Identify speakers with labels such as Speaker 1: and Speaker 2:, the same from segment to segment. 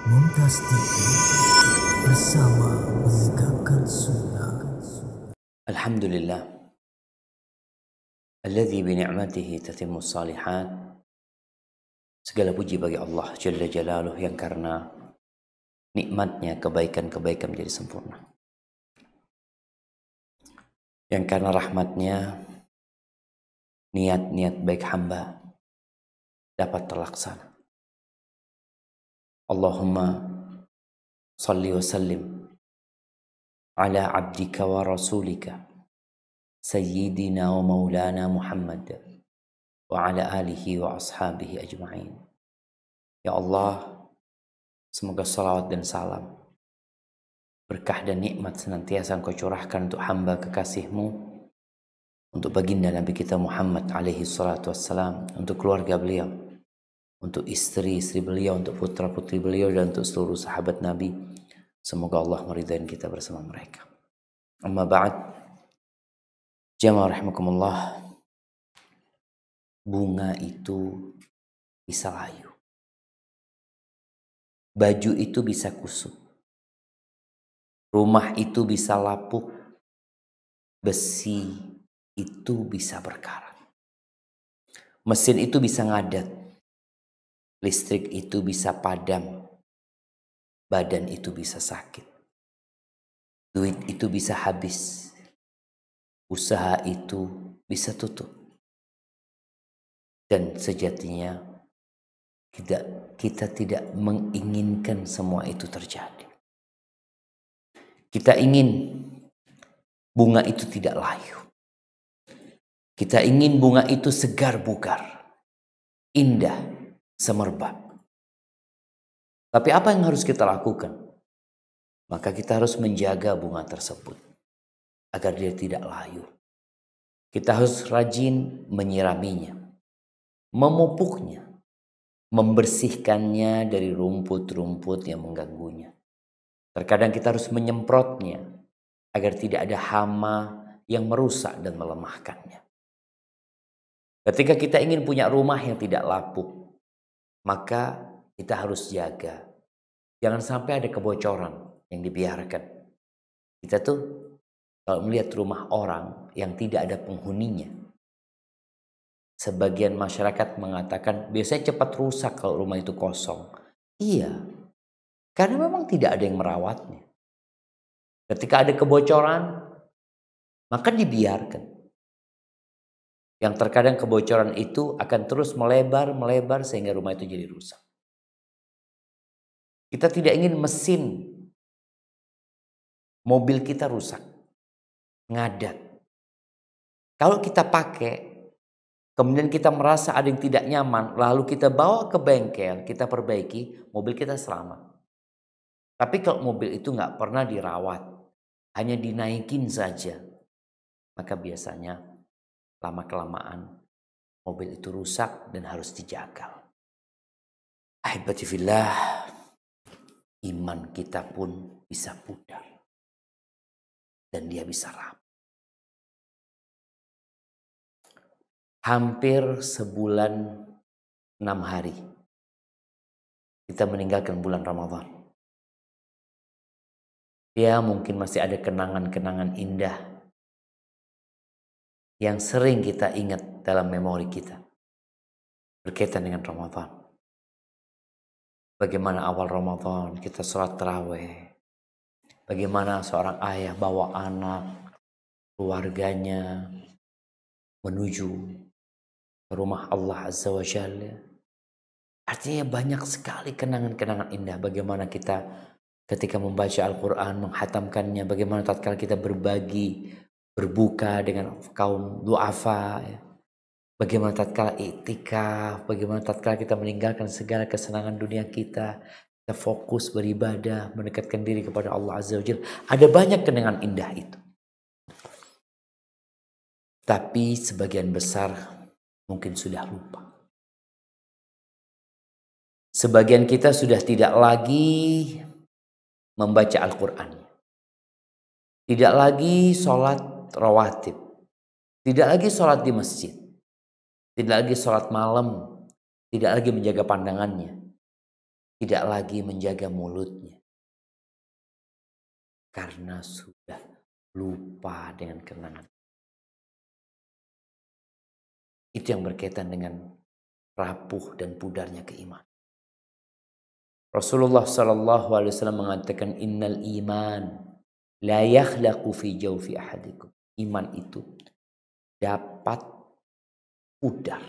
Speaker 1: Mumtaz TV bersama menegakkan sunnah.
Speaker 2: Alhamdulillah alladzi bi ni'matihi tatimmu shalihat. Segala puji bagi Allah Jalla Jalaluh yang karena nikmatnya kebaikan-kebaikan menjadi sempurna. Yang karena rahmatnya niat-niat baik hamba dapat terlaksana. Allahumma salli wa sallim ala abdika wa rasulika sayyidina wa maulana Muhammad wa ala alihi wa ashabihi ajma'in. Ya Allah, semoga salawat dan salam, berkah dan nikmat senantiasa Engkau curahkan untuk hamba kekasih-Mu, untuk baginda Nabi kita Muhammad alaihi salatu wassalam, untuk keluarga beliau, untuk istri-istri beliau, untuk putra-putri beliau, dan untuk seluruh sahabat Nabi. Semoga Allah meridai kita bersama mereka. Amma ba'd, jamaah rahimakumullah. Bunga itu bisa layu, baju itu bisa kusut, rumah itu bisa lapuk, besi itu bisa berkarat, mesin itu bisa ngadat, listrik itu bisa padam, badan itu bisa sakit, duit itu bisa habis, usaha itu bisa tutup. Dan sejatinya kita tidak menginginkan semua itu terjadi. Kita ingin bunga itu tidak layu. Kita ingin bunga itu segar bugar, indah, semerbak. Tapi apa yang harus kita lakukan? Maka kita harus menjaga bunga tersebut agar dia tidak layu. Kita harus rajin menyiraminya, memupuknya, membersihkannya dari rumput-rumput yang mengganggunya. Terkadang kita harus menyemprotnya agar tidak ada hama yang merusak dan melemahkannya. Ketika kita ingin punya rumah yang tidak lapuk, maka kita harus jaga. Jangan sampai ada kebocoran yang dibiarkan. Kita tuh kalau melihat rumah orang yang tidak ada penghuninya, sebagian masyarakat mengatakan biasanya cepat rusak kalau rumah itu kosong. Iya, karena memang tidak ada yang merawatnya. Ketika ada kebocoran, maka dibiarkan. Yang terkadang kebocoran itu akan terus melebar sehingga rumah itu jadi rusak. Kita tidak ingin mesin mobil kita rusak, ngadat. Kalau kita pakai, kemudian kita merasa ada yang tidak nyaman, lalu kita bawa ke bengkel, kita perbaiki, mobil kita selamat. Tapi kalau mobil itu nggak pernah dirawat, hanya dinaikin saja, maka biasanya lama-kelamaan mobil itu rusak dan harus dijagal. Ahibati fillah, iman kita pun bisa pudar dan dia bisa rapuh. Hampir sebulan 6 hari kita meninggalkan bulan Ramadan. Ya, mungkin masih ada kenangan-kenangan indah yang sering kita ingat dalam memori kita berkaitan dengan Ramadan. Bagaimana awal Ramadan kita sholat tarawih, bagaimana seorang ayah bawa anak, keluarganya menuju ke rumah Allah Azza wa Jalla. Artinya banyak sekali kenangan-kenangan indah. Bagaimana kita ketika membaca Al-Quran, menghatamkannya, bagaimana tatkala kita berbagi, berbuka dengan kaum du'afa, ya. Bagaimana tatkala iktikaf, bagaimana tatkala kita meninggalkan segala kesenangan dunia kita fokus beribadah, mendekatkan diri kepada Allah Azza wa Jalla. Ada banyak kenangan indah itu. Tapi sebagian besar mungkin sudah lupa. Sebagian kita sudah tidak lagi membaca Al-Quran. Tidak lagi sholat rawatib. Tidak lagi sholat di masjid. Tidak lagi sholat malam. Tidak lagi menjaga pandangannya. tidak lagi menjaga mulutnya karena sudah lupa dengan kenangan. Itu yang berkaitan dengan rapuh dan pudarnya keimanan. Rasulullah SAW mengatakan innal iman la yakhlaqu fi jawfi ahadikum. Iman itu dapat pudar.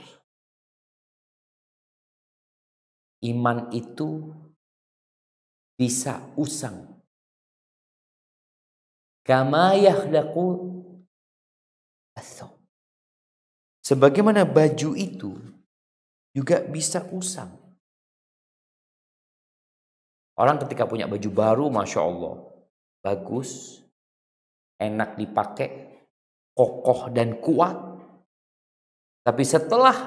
Speaker 2: Iman itu bisa usang. Kama yakhlaqu athawb. Sebagaimana baju itu juga bisa usang. Orang ketika punya baju baru, Masya Allah, bagus, enak dipakai, kokoh dan kuat. Tapi setelah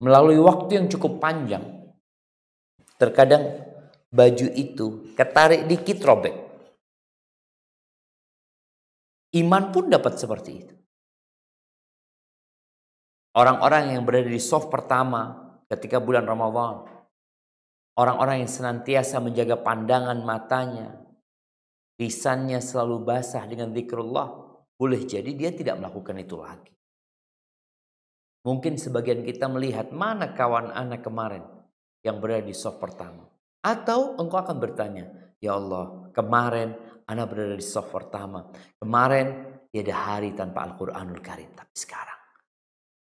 Speaker 2: melalui waktu yang cukup panjang, terkadang baju itu ketarik dikit robek. Iman pun dapat seperti itu. Orang-orang yang berada di saf pertama ketika bulan Ramadan, orang-orang yang senantiasa menjaga pandangan matanya, lisannya selalu basah dengan zikrullah, boleh jadi dia tidak melakukan itu lagi. Mungkin sebagian kita melihat mana kawan anak kemarin yang berada di saf pertama. Atau engkau akan bertanya, ya Allah, kemarin anak berada di saf pertama. Kemarin tiada hari tanpa Al-Quranul Karim. Tapi sekarang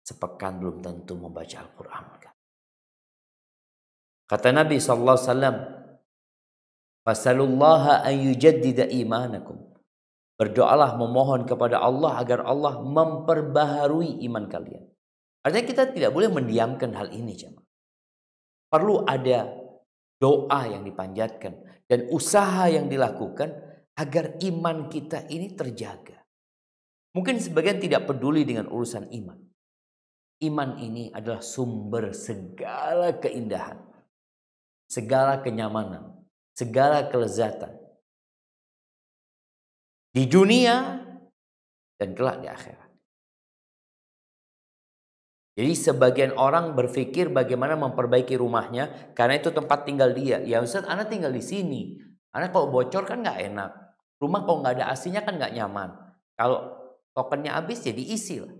Speaker 2: sepekan belum tentu membaca Al-Quranul Karim. Kata Nabi SAW, Fasalullaha an yujaddida imanakum. Berdoalah memohon kepada Allah agar Allah memperbaharui iman kalian. Artinya kita tidak boleh mendiamkan hal ini, jemaah. Perlu ada doa yang dipanjatkan dan usaha yang dilakukan agar iman kita ini terjaga. Mungkin sebagian tidak peduli dengan urusan iman. Iman ini adalah sumber segala keindahan, segala kenyamanan, segala kelezatan di dunia dan kelak di akhirat. Jadi sebagian orang berpikir bagaimana memperbaiki rumahnya karena itu tempat tinggal dia. Ya Ustaz, anak tinggal di sini. Anak kalau bocor kan nggak enak. Rumah kalau nggak ada AC-nya kan nggak nyaman. Kalau tokennya habis jadi isi lah.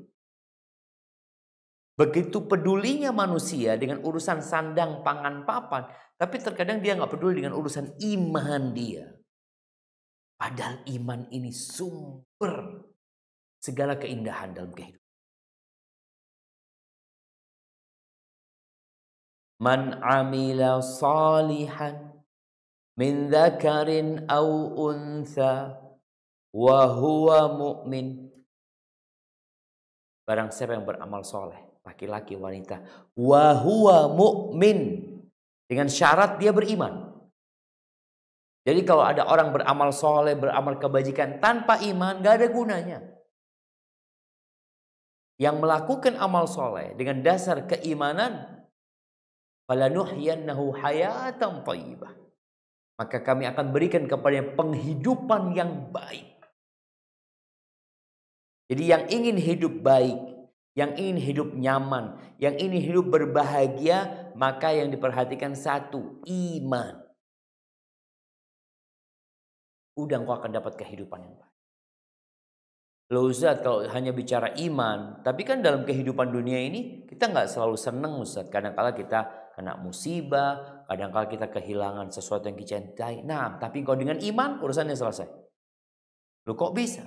Speaker 2: Begitu pedulinya manusia dengan urusan sandang, pangan, papan. Tapi terkadang dia nggak peduli dengan urusan iman dia. Padahal iman ini sumber segala keindahan dalam kehidupan. Man amila salihan min dzakarin aw untha wa huwa mu'min. Barang siapa yang beramal soleh, laki-laki, wanita, wa huwa mu'min, dengan syarat dia beriman. Jadi kalau ada orang beramal soleh, beramal kebajikan tanpa iman, gak ada gunanya. Yang melakukan amal soleh dengan dasar keimanan, falanuhyiyannahu hayatan thayyibah, maka kami akan berikan kepadanya penghidupan yang baik. Jadi yang ingin hidup baik, yang ingin hidup nyaman, yang ingin hidup berbahagia, maka yang diperhatikan satu, iman. Udah engkau akan dapat kehidupan yang baik. Loh Ustaz, kalau hanya bicara iman, tapi kan dalam kehidupan dunia ini kita nggak selalu senang Ustaz. Kadang-kala kita kena musibah, kadang-kala kita kehilangan sesuatu yang kita cintai. Nah, tapi kalau dengan iman urusannya selesai. Loh kok bisa?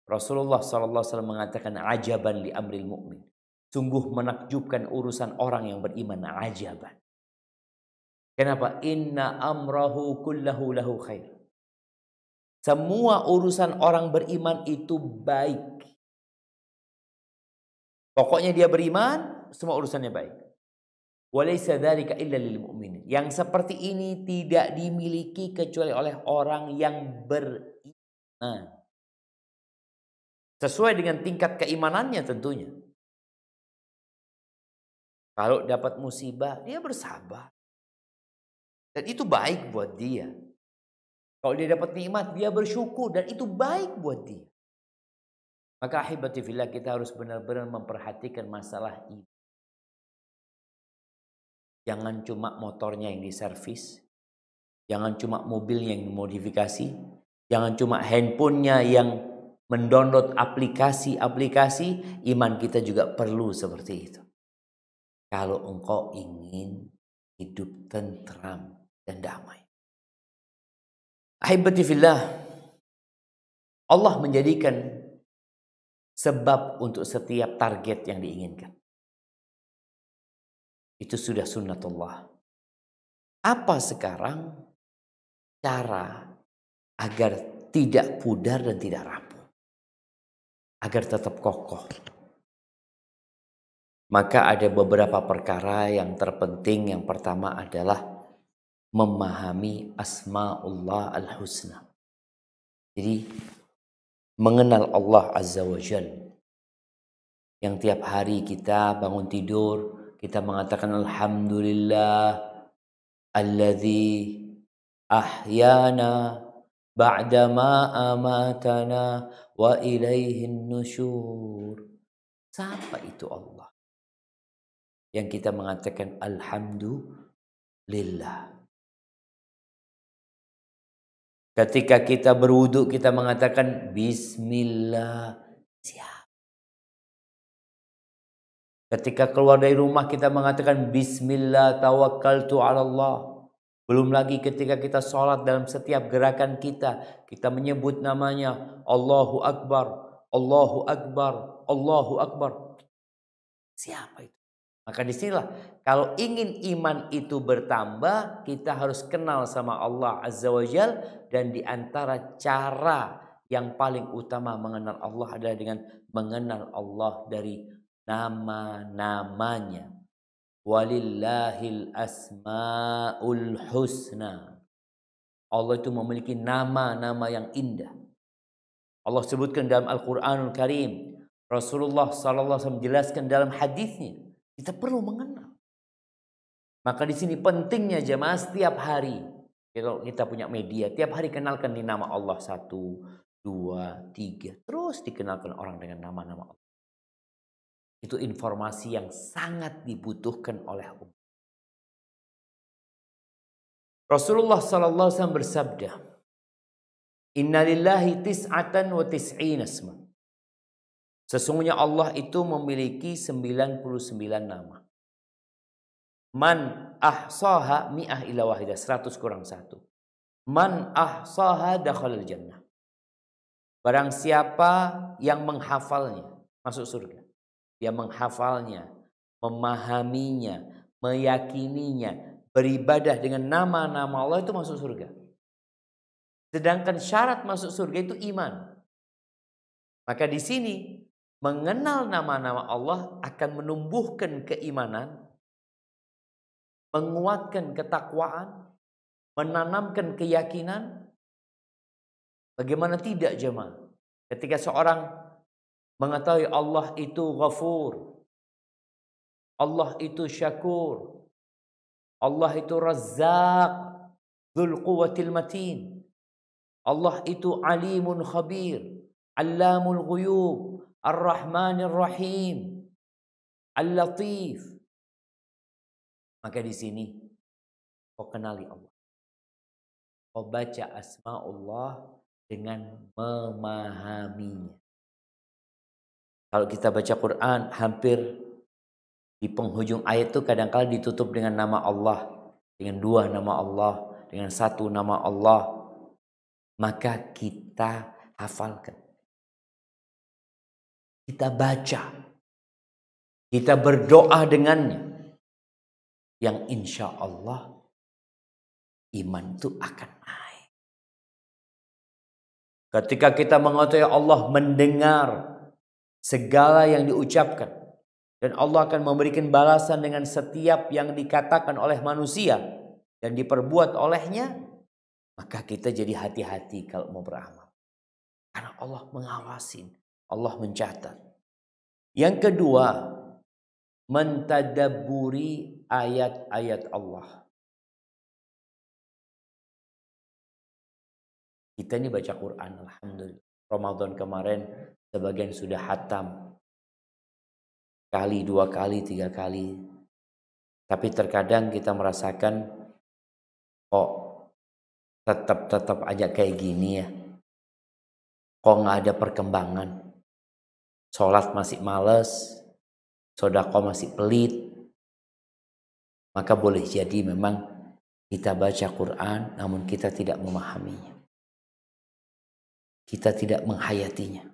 Speaker 2: Rasulullah SAW mengatakan ajaban li amril mu'min. Sungguh menakjubkan urusan orang yang beriman, ajaban. Kenapa? Inna amrahu kullahu lahu khair. Semua urusan orang beriman itu baik. Pokoknya dia beriman, semua urusannya baik. Walaysa dzalika illa lil mu'minin. Yang seperti ini tidak dimiliki kecuali oleh orang yang beriman. Sesuai dengan tingkat keimanannya tentunya. Kalau dapat musibah, dia bersabar. Dan itu baik buat dia. Kalau dia dapat nikmat, dia bersyukur dan itu baik buat dia. Maka ahibati fillah, kita harus benar-benar memperhatikan masalah ini. Jangan cuma motornya yang diservis, jangan cuma mobilnya yang dimodifikasi, jangan cuma handphonenya yang mendownload aplikasi-aplikasi. Iman kita juga perlu seperti itu. Kalau engkau ingin hidup tentram dan damai. Ahibati fillah, Allah menjadikan sebab untuk setiap target yang diinginkan. Itu sudah sunnatullah. Apa sekarang cara agar tidak pudar dan tidak rapuh? Agar tetap kokoh. Maka ada beberapa perkara yang terpenting. Yang pertama adalah memahami asma'ullah al-husna. Jadi mengenal Allah Azza wa Jal. Yang tiap hari kita bangun tidur, kita mengatakan alhamdulillah alladzi ahyana ba'dama amatana wa ilaihin nusyur. Siapa itu Allah? Yang kita mengatakan alhamdulillah. Ketika kita berwudu kita mengatakan bismillah. Siap. Ketika keluar dari rumah kita mengatakan bismillah tawakkaltu ala Allah. Belum lagi ketika kita sholat, dalam setiap gerakan kita, kita menyebut namanya Allahu Akbar, Allahu Akbar, Allahu Akbar. Siapa itu? Maka disinilah kalau ingin iman itu bertambah, kita harus kenal sama Allah Azza wa Jal. Dan diantara cara yang paling utama mengenal Allah adalah dengan mengenal Allah dari nama-namanya. Walillahil asma'ul husna. Allah itu memiliki nama-nama yang indah. Allah sebutkan dalam Al-Quranul Karim. Rasulullah SAW menjelaskan dalam hadisnya. Kita perlu mengenal. Maka di sini pentingnya jemaah setiap hari. Kalau kita punya media, tiap hari kenalkan di nama Allah 1, 2, 3. Terus dikenalkan orang dengan nama-nama Allah. Itu informasi yang sangat dibutuhkan oleh umat. Rasulullah SAW bersabda, Inna lillahi tis'atan wa tis'ina asma. Sesungguhnya Allah itu memiliki 99 nama. Man ahsaha mi'ah ila wahidah, 100 kurang 1. Man ahsaha dakhalal jannah. Barang siapa yang menghafalnya masuk surga. Dia menghafalnya, memahaminya, meyakininya, beribadah dengan nama-nama Allah itu masuk surga. Sedangkan syarat masuk surga itu iman. Maka di sini mengenal nama-nama Allah akan menumbuhkan keimanan, menguatkan ketakwaan, menanamkan keyakinan. Bagaimana tidak jemaah? Ketika seorang mengetahui Allah itu Ghafur, Allah itu Syakur, Allah itu Razzaq, Dzul Quwwatil Matin, Allah itu Alimun Khabir, Allamul Ghuyub, Ar-Rahmanir Rahim, Al-Latif. Maka di sini kau kenali Allah. Kau baca asma'ullah dengan memahaminya. Kalau kita baca Quran, hampir di penghujung ayat itu kadang-kala ditutup dengan nama Allah, dengan 2 nama Allah, dengan 1 nama Allah. Maka kita hafalkan. Kita baca. Kita berdoa dengannya. Yang insya Allah iman itu akan naik. Ketika kita mengetahui Allah mendengar segala yang diucapkan. Dan Allah akan memberikan balasan dengan setiap yang dikatakan oleh manusia. Dan diperbuat olehnya. Maka kita jadi hati-hati kalau mau beramal. Karena Allah mengawasin. Allah mencatat. Yang kedua. Mentadabburi ayat-ayat Allah. Kita ini baca Quran. Alhamdulillah. Ramadan kemarin sebagian sudah hatam. 1, 2, 3 kali. Tapi terkadang kita merasakan kok tetap aja kayak gini ya. Kok nggak ada perkembangan. Sholat masih males, sedekah masih pelit. Maka boleh jadi memang kita baca Quran namun kita tidak memahaminya. Kita tidak menghayatinya.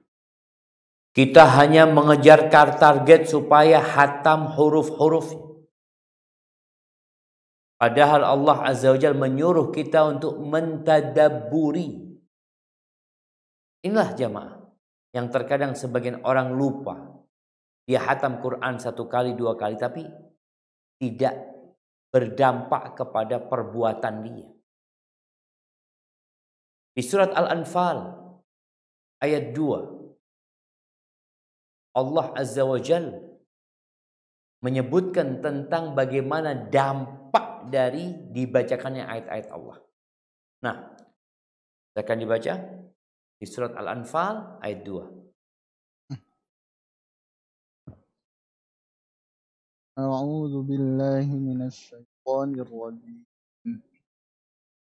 Speaker 2: Kita hanya mengejar target supaya hatam huruf-huruf. Padahal Allah Azza wa Jalla menyuruh kita untuk mentadabburi. Inilah jamaah yang terkadang sebagian orang lupa. Dia hatam Quran 1 kali, 2 kali tapi tidak berdampak kepada perbuatan dia. Di surat Al-Anfal ayat 2 Allah Azza wa Jalla menyebutkan tentang bagaimana dampak dari dibacakannya ayat-ayat Allah. Nah, akan dibaca di surat Al-Anfal ayat 2.
Speaker 3: A'udzu billahi minasyaitonir rajim.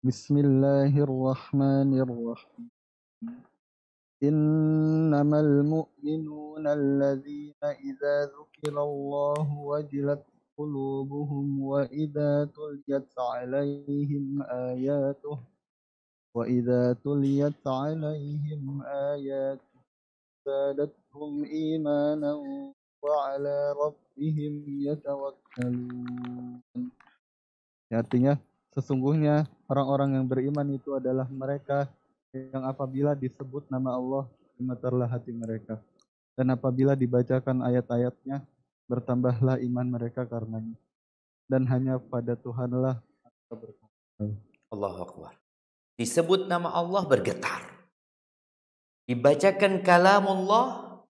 Speaker 3: Bismillahirrahmanirrahim. Innamal mu'minuna alladzina idza dzukirallahu wajilat qulubuhum wa idza tuliyat 'alaihim ayatuhu zadatuhum imanan wa 'ala rabbihim yatawakkalun. Artinya sesungguhnya orang-orang yang beriman itu adalah mereka yang apabila disebut nama Allah gemetarlah hati mereka, dan apabila dibacakan ayat-ayatnya bertambahlah iman mereka karenanya, dan hanya pada Tuhanlah mereka bertawakal.
Speaker 2: Allahu Akbar. Disebut nama Allah bergetar. Dibacakan kalamullah,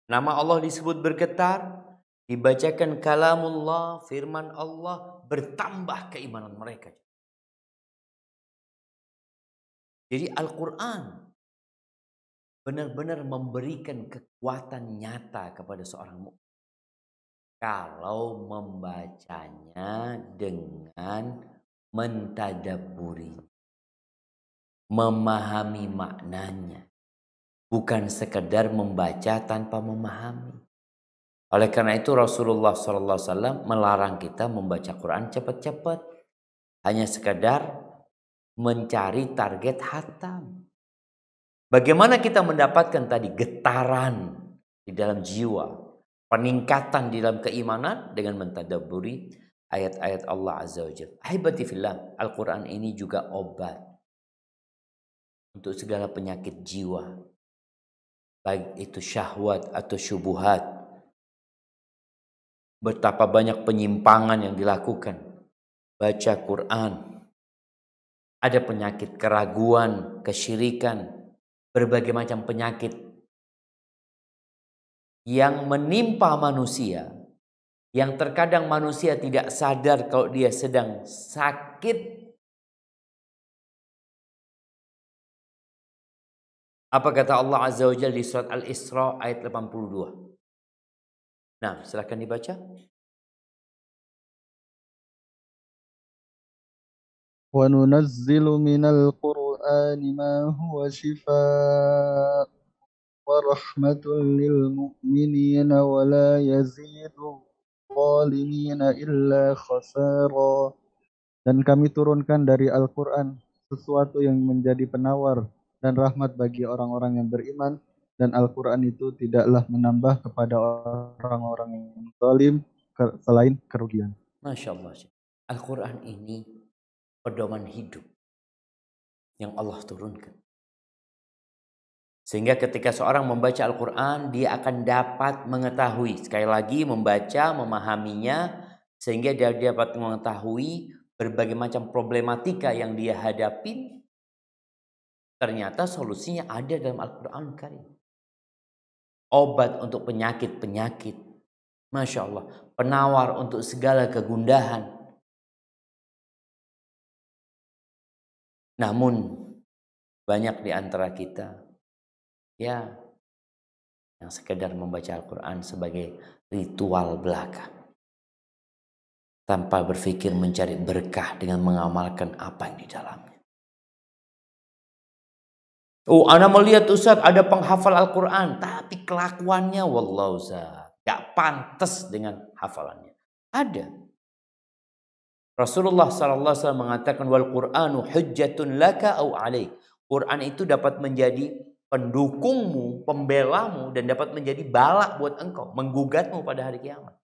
Speaker 2: nama Allah disebut bergetar. Dibacakan kalamullah, firman Allah, bertambah keimanan mereka. Jadi Al-Quran benar-benar memberikan kekuatan nyata kepada seorang mukmin kalau membacanya dengan mentadabburi, memahami maknanya, bukan sekedar membaca tanpa memahami. Oleh karena itu Rasulullah SAW melarang kita membaca Quran cepat-cepat, hanya sekedar mencari target hatam. Bagaimana kita mendapatkan tadi getaran di dalam jiwa, peningkatan di dalam keimanan dengan mentadabburi ayat-ayat Allah Azza wa Jalla. Ahibati fillah, Al-Quran ini juga obat untuk segala penyakit jiwa, baik itu syahwat atau syubuhat. Betapa banyak penyimpangan yang dilakukan. Baca Quran. Ada penyakit keraguan, kesyirikan, berbagai macam penyakit yang menimpa manusia, yang terkadang manusia tidak sadar kalau dia sedang sakit. Apa kata Allah Azza wa Jalla di surat Al-Isra ayat 82? Nah, silakan dibaca.
Speaker 3: Wa nunazzilu minal Qur'ani ma huwa shifaa wa rahmatun lil mu'minina wa la yazidu zalimina illa khasara. Dan kami turunkan dari Al-Quran sesuatu yang menjadi penawar dan rahmat bagi orang-orang yang beriman, dan Al-Quran itu tidaklah menambah kepada orang-orang yang zalim selain kerugian.
Speaker 2: Masya Allah. Al-Quran ini pedoman hidup yang Allah turunkan. Sehingga ketika seorang membaca Al-Quran, dia akan dapat mengetahui. Sekali lagi membaca, memahaminya, sehingga dia dapat mengetahui berbagai macam problematika yang dia hadapi. Ternyata solusinya ada dalam Al-Quran Karim. Obat untuk penyakit-penyakit. Masya Allah. Penawar untuk segala kegundahan. Namun banyak di antara kita ya yang sekedar membaca Al-Quran sebagai ritual belaka. tanpa berpikir mencari berkah dengan mengamalkan apa yang di dalamnya. Oh, ana melihat Ustaz ada penghafal Al-Quran, tapi kelakuannya wallahu Ustaz gak pantas dengan hafalannya. Ada. Rasulullah SAW mengatakan wal Qur'anu hujjatun laka au alaik. Quran itu dapat menjadi pendukungmu, pembelamu, dan dapat menjadi bala buat engkau, menggugatmu pada hari kiamat.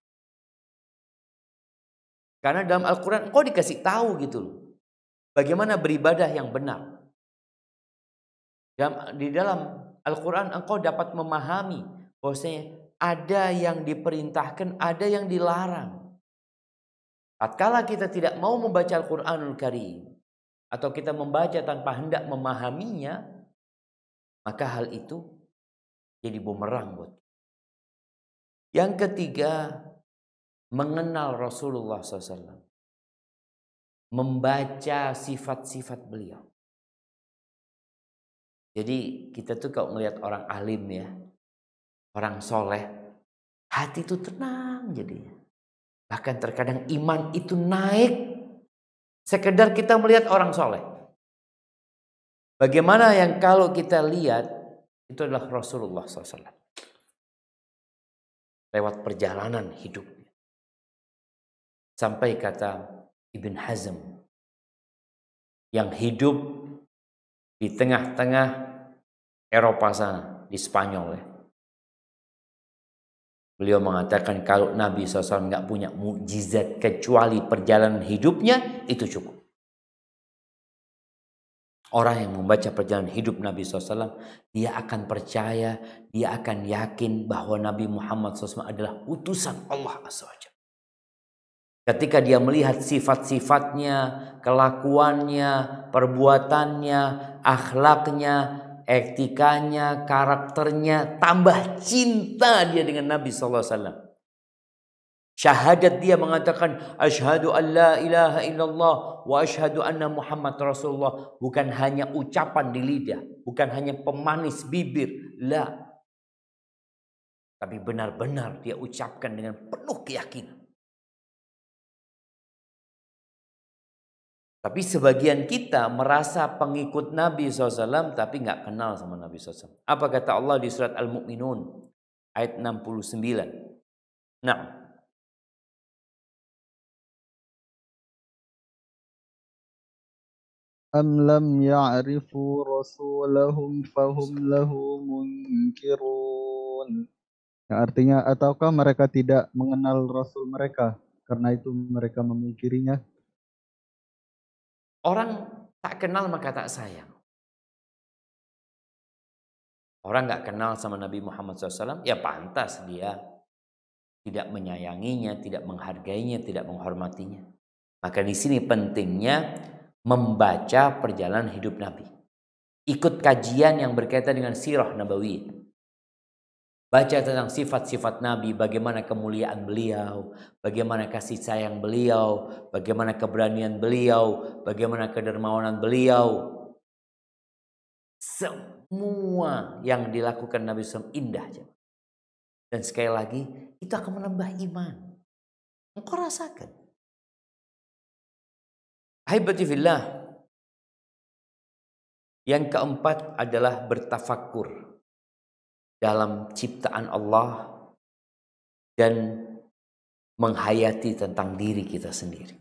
Speaker 2: Karena dalam Al-Quran engkau dikasih tahu gitu loh, bagaimana beribadah yang benar. Di dalam Al-Quran engkau dapat memahami bahwasanya ada yang diperintahkan, ada yang dilarang. Tatkala kita tidak mau membaca Al-Quranul Karim, atau kita membaca tanpa hendak memahaminya, maka hal itu jadi bumerang buat kita. Yang ketiga, mengenal Rasulullah SAW. Membaca sifat-sifat beliau. Jadi kita tuh kalau ngelihat orang alim ya, orang soleh, hati itu tenang jadinya. Bahkan terkadang iman itu naik sekedar kita melihat orang soleh. Bagaimana yang kalau kita lihat itu adalah Rasulullah SAW. Lewat perjalanan hidupnya. Sampai kata Ibn Hazm yang hidup di tengah-tengah Eropa sana, di Spanyol ya. Beliau mengatakan kalau Nabi SAW nggak punya mukjizat kecuali perjalanan hidupnya, itu cukup. Orang yang membaca perjalanan hidup Nabi SAW, dia akan percaya, dia akan yakin bahwa Nabi Muhammad SAW adalah utusan Allah SWT. Ketika dia melihat sifat-sifatnya, kelakuannya, perbuatannya, akhlaknya, etikanya, karakternya, tambah cinta dia dengan Nabi SAW. Syahadat dia mengatakan asyhadu an la ilaha illallah wa asyhadu anna Muhammad Rasulullah. Bukan hanya ucapan di lidah, bukan hanya pemanis bibir, la. Tapi benar-benar dia ucapkan dengan penuh keyakinan. Tapi sebagian kita merasa pengikut Nabi SAW tapi nggak kenal sama Nabi SAW. Apa kata Allah di surat Al-Mu'minun ayat 69? Nah,
Speaker 3: Am lam ya'rifu rasulahum fahum lahu munkirun. Yang artinya, ataukah mereka tidak mengenal Rasul mereka, karena itu mereka memikirinya.
Speaker 2: Orang tak kenal maka tak sayang. Orang nggak kenal sama Nabi Muhammad SAW, ya pantas dia tidak menyayanginya, tidak menghargainya, tidak menghormatinya. Maka di sini pentingnya membaca perjalanan hidup Nabi. Ikut kajian yang berkaitan dengan sirah Nabawiyah. Baca tentang sifat-sifat Nabi, bagaimana kemuliaan beliau, bagaimana kasih sayang beliau, bagaimana keberanian beliau, bagaimana kedermawanan beliau. Semua yang dilakukan Nabi SAW indah. Dan sekali lagi, itu akan menambah iman. Engkau rasakan. Ahibati fillah. Yang keempat adalah bertafakkur dalam ciptaan Allah dan menghayati tentang diri kita sendiri.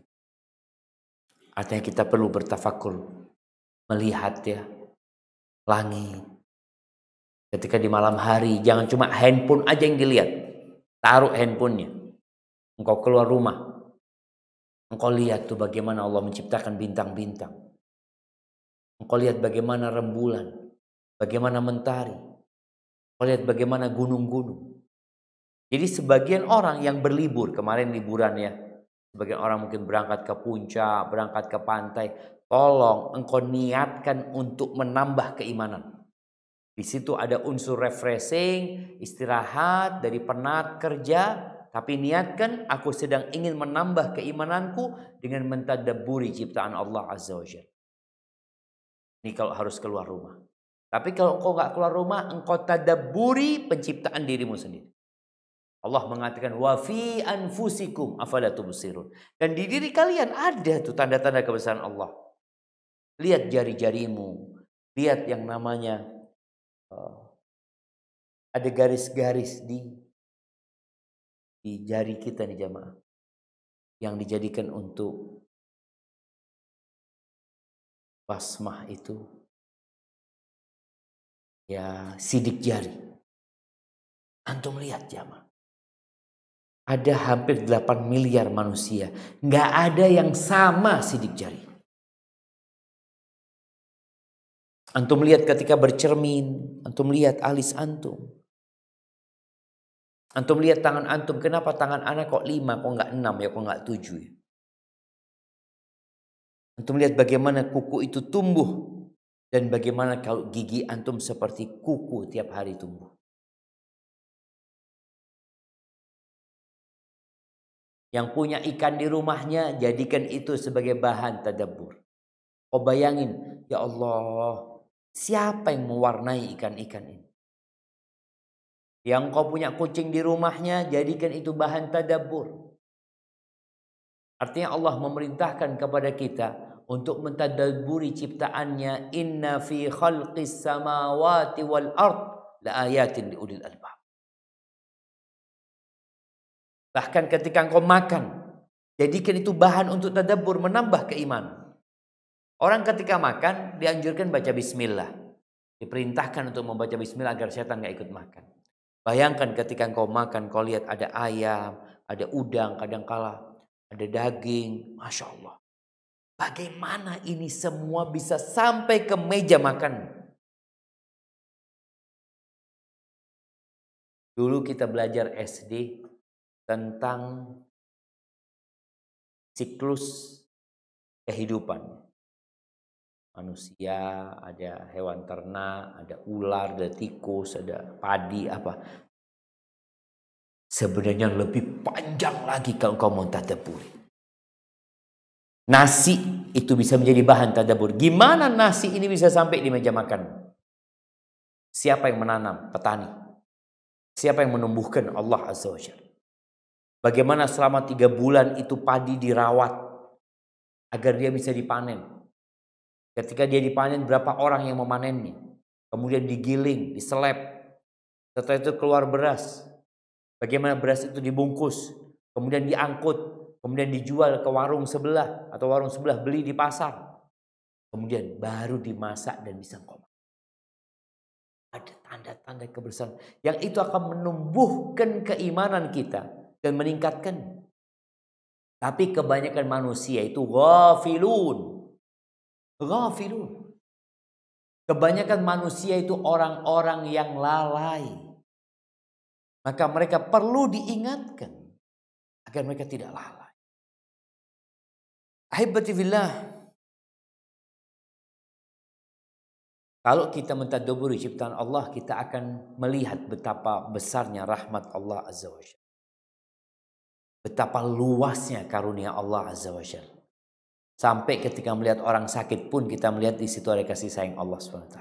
Speaker 2: Artinya kita perlu bertafakur, melihat ya langit. Ketika di malam hari jangan cuma handphone aja yang dilihat. Taruh handphonenya. Engkau keluar rumah. Engkau lihat tuh bagaimana Allah menciptakan bintang-bintang. Engkau lihat bagaimana rembulan, bagaimana mentari. Lihat bagaimana gunung-gunung. Jadi sebagian orang yang berlibur, kemarin liburan ya, sebagian orang mungkin berangkat ke puncak, berangkat ke pantai, tolong engkau niatkan untuk menambah keimanan. Di situ ada unsur refreshing, istirahat dari penat kerja, tapi niatkan aku sedang ingin menambah keimananku dengan mentadabburi ciptaan Allah Azza wa Jalla. Ini kalau harus keluar rumah. Tapi kalau engkau gak keluar rumah, engkau tadabburi penciptaan dirimu sendiri. Allah mengatakan wa fi anfusikum afala tubsirun. Dan di diri kalian ada tuh tanda-tanda kebesaran Allah. Lihat jari-jarimu, lihat yang namanya ada garis-garis di jari kita nih jamaah, yang dijadikan untuk basmah itu ya sidik jari. Antum lihat jamaah, ada hampir 8 miliar manusia, nggak ada yang sama sidik jari. Antum lihat ketika bercermin, antum lihat alis antum. Antum lihat tangan antum, kenapa tangan anak kok 5, kok nggak 6 ya, kok nggak 7 ya. Antum lihat bagaimana kuku itu tumbuh. Dan bagaimana kalau gigi antum seperti kuku tiap hari tumbuh. Yang punya ikan di rumahnya, jadikan itu sebagai bahan tadabbur. Kau bayangin, ya Allah, siapa yang mewarnai ikan-ikan ini? Yang kau punya kucing di rumahnya, jadikan itu bahan tadabbur. Artinya Allah memerintahkan kepada kita untuk mentadabburi ciptaannya. Inna fi khalqis samawati wal ard la ayatin liulil albab. Bahkan ketika engkau makan, jadikan itu bahan untuk tadabbur, menambah keimanan. Orang ketika makan dianjurkan baca bismillah. Diperintahkan untuk membaca bismillah agar setan gak ikut makan. Bayangkan ketika engkau makan, kau lihat ada ayam, ada udang, kadangkala ada daging. Masya Allah. Bagaimana ini semua bisa sampai ke meja makan? Dulu kita belajar SD tentang siklus kehidupan. Manusia, ada hewan ternak, ada ular, ada tikus, ada padi, apa. Sebenarnya lebih panjang lagi kalau kau mau tadabburi. Nasi itu bisa menjadi bahan tadabbur. Gimana nasi ini bisa sampai di meja makan? Siapa yang menanam? Petani. Siapa yang menumbuhkan? Allah Azza wa Jalla. Bagaimana selama 3 bulan itu padi dirawat agar dia bisa dipanen. Ketika dia dipanen, berapa orang yang memanennya? Kemudian digiling, diselep. Setelah itu keluar beras. Bagaimana beras itu dibungkus, kemudian diangkut, kemudian dijual ke warung sebelah atau warung sebelah beli di pasar. Kemudian baru dimasak dan bisa koma. Ada tanda-tanda kebesaran yang itu akan menumbuhkan keimanan kita dan meningkatkan. Tapi kebanyakan manusia itu ghafilun. Ghafilun. Kebanyakan manusia itu orang-orang yang lalai. Maka mereka perlu diingatkan agar mereka tidak lalai. Ahibati fillah. Kalau kita mentadabburi ciptaan Allah, kita akan melihat betapa besarnya rahmat Allah Azza wa Jalla. Betapa luasnya karunia Allah Azza wa Jalla. Sampai ketika melihat orang sakit pun kita melihat di situ ada kasih sayang Allah SWT.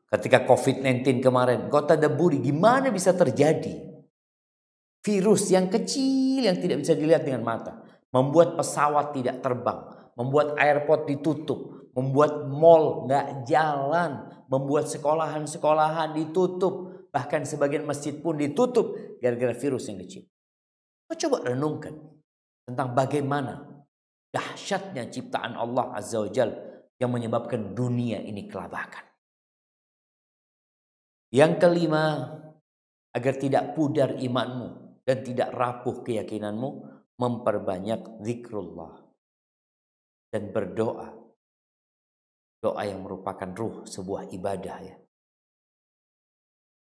Speaker 2: Ketika COVID-19 kemarin, kau tadabburi gimana bisa terjadi virus yang kecil yang tidak bisa dilihat dengan mata, membuat pesawat tidak terbang, membuat airport ditutup, membuat mall nggak jalan, membuat sekolahan-sekolahan ditutup, bahkan sebagian masjid pun ditutup gara-gara virus yang kecil. Kau coba renungkan tentang bagaimana dahsyatnya ciptaan Allah Azza wa Jalla yang menyebabkan dunia ini kelabakan. Yang kelima, agar tidak pudar imanmu dan tidak rapuh keyakinanmu, memperbanyak zikrullah dan berdoa. Doa yang merupakan ruh sebuah ibadah ya.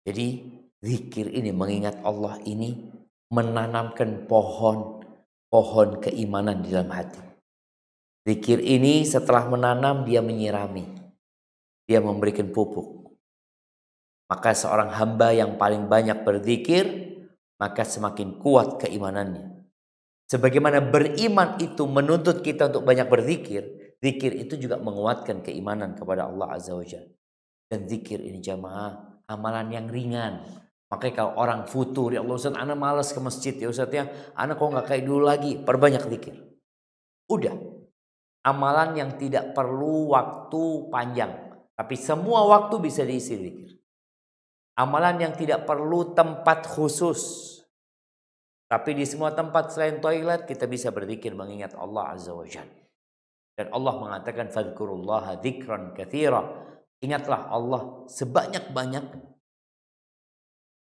Speaker 2: Jadi zikir ini, mengingat Allah ini menanamkan pohon keimanan di dalam hati. Zikir ini setelah menanam dia menyirami. Dia memberikan pupuk. Maka seorang hamba yang paling banyak berzikir, maka semakin kuat keimanannya. Sebagaimana beriman itu menuntut kita untuk banyak berzikir, zikir itu juga menguatkan keimanan kepada Allah Azza wa Jalla. Dan zikir ini jamaah amalan yang ringan, Makanya kalau orang futur, ya Allah Ustaz, ana malas ke masjid ya Ustaz ya, ana kok nggak kayak dulu lagi, perbanyak zikir. Udah, amalan yang tidak perlu waktu panjang, tapi semua waktu bisa diisi zikir. Amalan yang tidak perlu tempat khusus, tapi di semua tempat selain toilet kita bisa berzikir mengingat Allah Azza wa Jalla. Dan Allah mengatakan fadhkurullaha dzikran katsira. Ingatlah Allah sebanyak-banyak.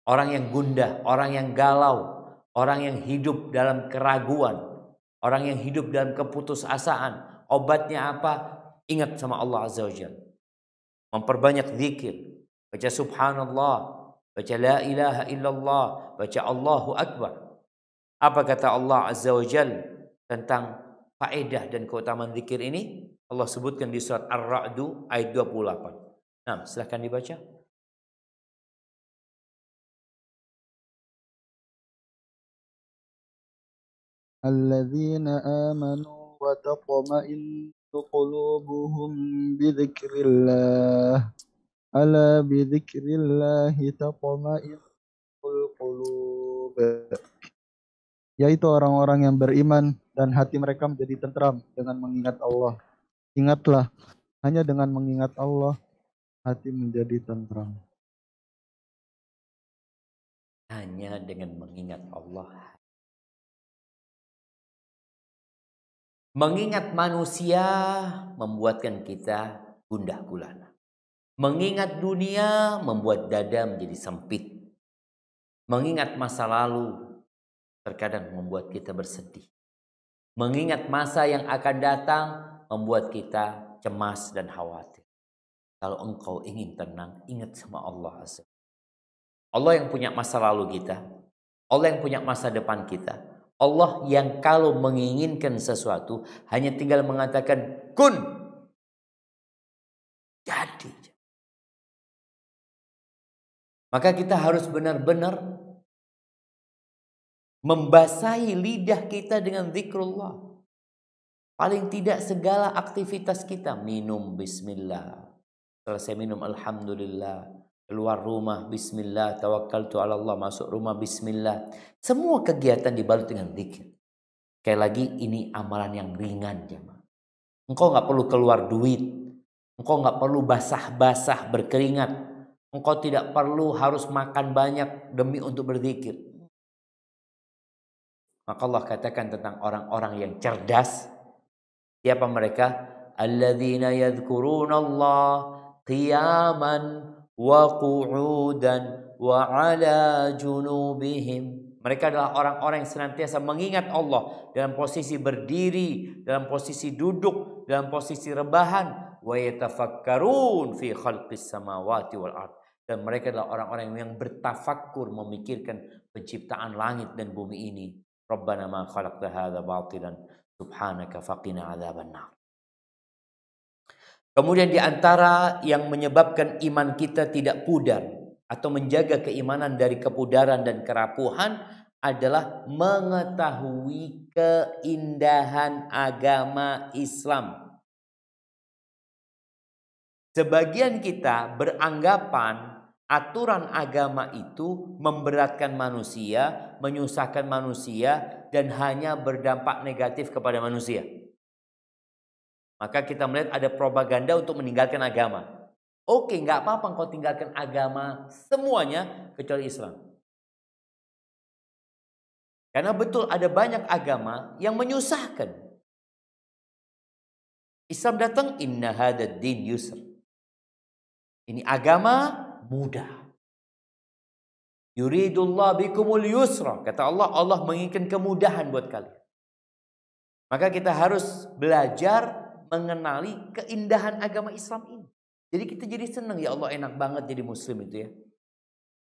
Speaker 2: Orang yang gundah, orang yang galau, orang yang hidup dalam keraguan, orang yang hidup dalam keputusasaan, obatnya apa? Ingat sama Allah Azza wa Jalla. Memperbanyak zikir, baca subhanallah, baca la ilaha illallah, baca Allahu Akbar. Apa kata Allah Azza wa Jalla tentang faedah dan keutamaan zikir ini? Allah sebutkan di surat Ar-Ra'd ayat 28. Nah, silahkan dibaca.
Speaker 3: Alladzina amanu wa taqma'innu qulubuhum bidzikrillah. Ala bidzikrillahi taqma'innul qulub. Yaitu orang-orang yang beriman dan hati mereka menjadi tentram dengan mengingat Allah. Ingatlah, hanya dengan mengingat Allah hati menjadi tentram.
Speaker 2: Hanya dengan mengingat Allah. Mengingat manusia membuatkan kita gundah gulana. Mengingat dunia membuat dada menjadi sempit. Mengingat masa lalu terkadang membuat kita bersedih. Mengingat masa yang akan datang membuat kita cemas dan khawatir. Kalau engkau ingin tenang, ingat sama Allah Azza. Allah yang punya masa lalu kita. Allah yang punya masa depan kita. Allah yang kalau menginginkan sesuatu hanya tinggal mengatakan kun. Jadi. Maka kita harus benar-benar membasahi lidah kita dengan zikrullah. Paling tidak segala aktivitas kita. Minum bismillah. Selesai minum alhamdulillah. Keluar rumah bismillah. Tawakkaltu ala Allah. Masuk rumah bismillah. Semua kegiatan dibalut dengan zikir. Sekali lagi ini amalan yang ringan jemaah. Engkau gak perlu keluar duit. Engkau gak perlu basah-basah berkeringat. Engkau tidak perlu harus makan banyak demi untuk berzikir. Maka Allah katakan tentang orang-orang yang cerdas. Siapa mereka? Alladzina yadhkuruna Allah qiyaman wa qu'udan wa ala junubihim. Mereka adalah orang-orang yang senantiasa mengingat Allah dalam posisi berdiri, dalam posisi duduk, dalam posisi rebahan. Wa yatafakkarun fi khalqis samawati wal ard. Dan mereka adalah orang-orang yang bertafakkur, memikirkan penciptaan langit dan bumi ini. Rabbana ma khalaqta hadza batilan subhanaka faqina adzabannar. Kemudian di antara yang menyebabkan iman kita tidak pudar atau menjaga keimanan dari kepudaran dan kerapuhan adalah mengetahui keindahan agama Islam. Sebagian kita beranggapan aturan agama itu memberatkan manusia, menyusahkan manusia, dan hanya berdampak negatif kepada manusia. Maka kita melihat ada propaganda untuk meninggalkan agama. Oke, nggak apa-apa engkau tinggalkan agama semuanya kecuali Islam. Karena betul ada banyak agama yang menyusahkan. Islam datang, inna hadad din yusr. Ini agama mudah. Yuridullah bikumul yusra. Kata Allah, Allah menginginkan kemudahan buat kalian. Maka kita harus belajar mengenali keindahan agama Islam ini. Jadi kita jadi senang, ya Allah enak banget jadi muslim itu ya.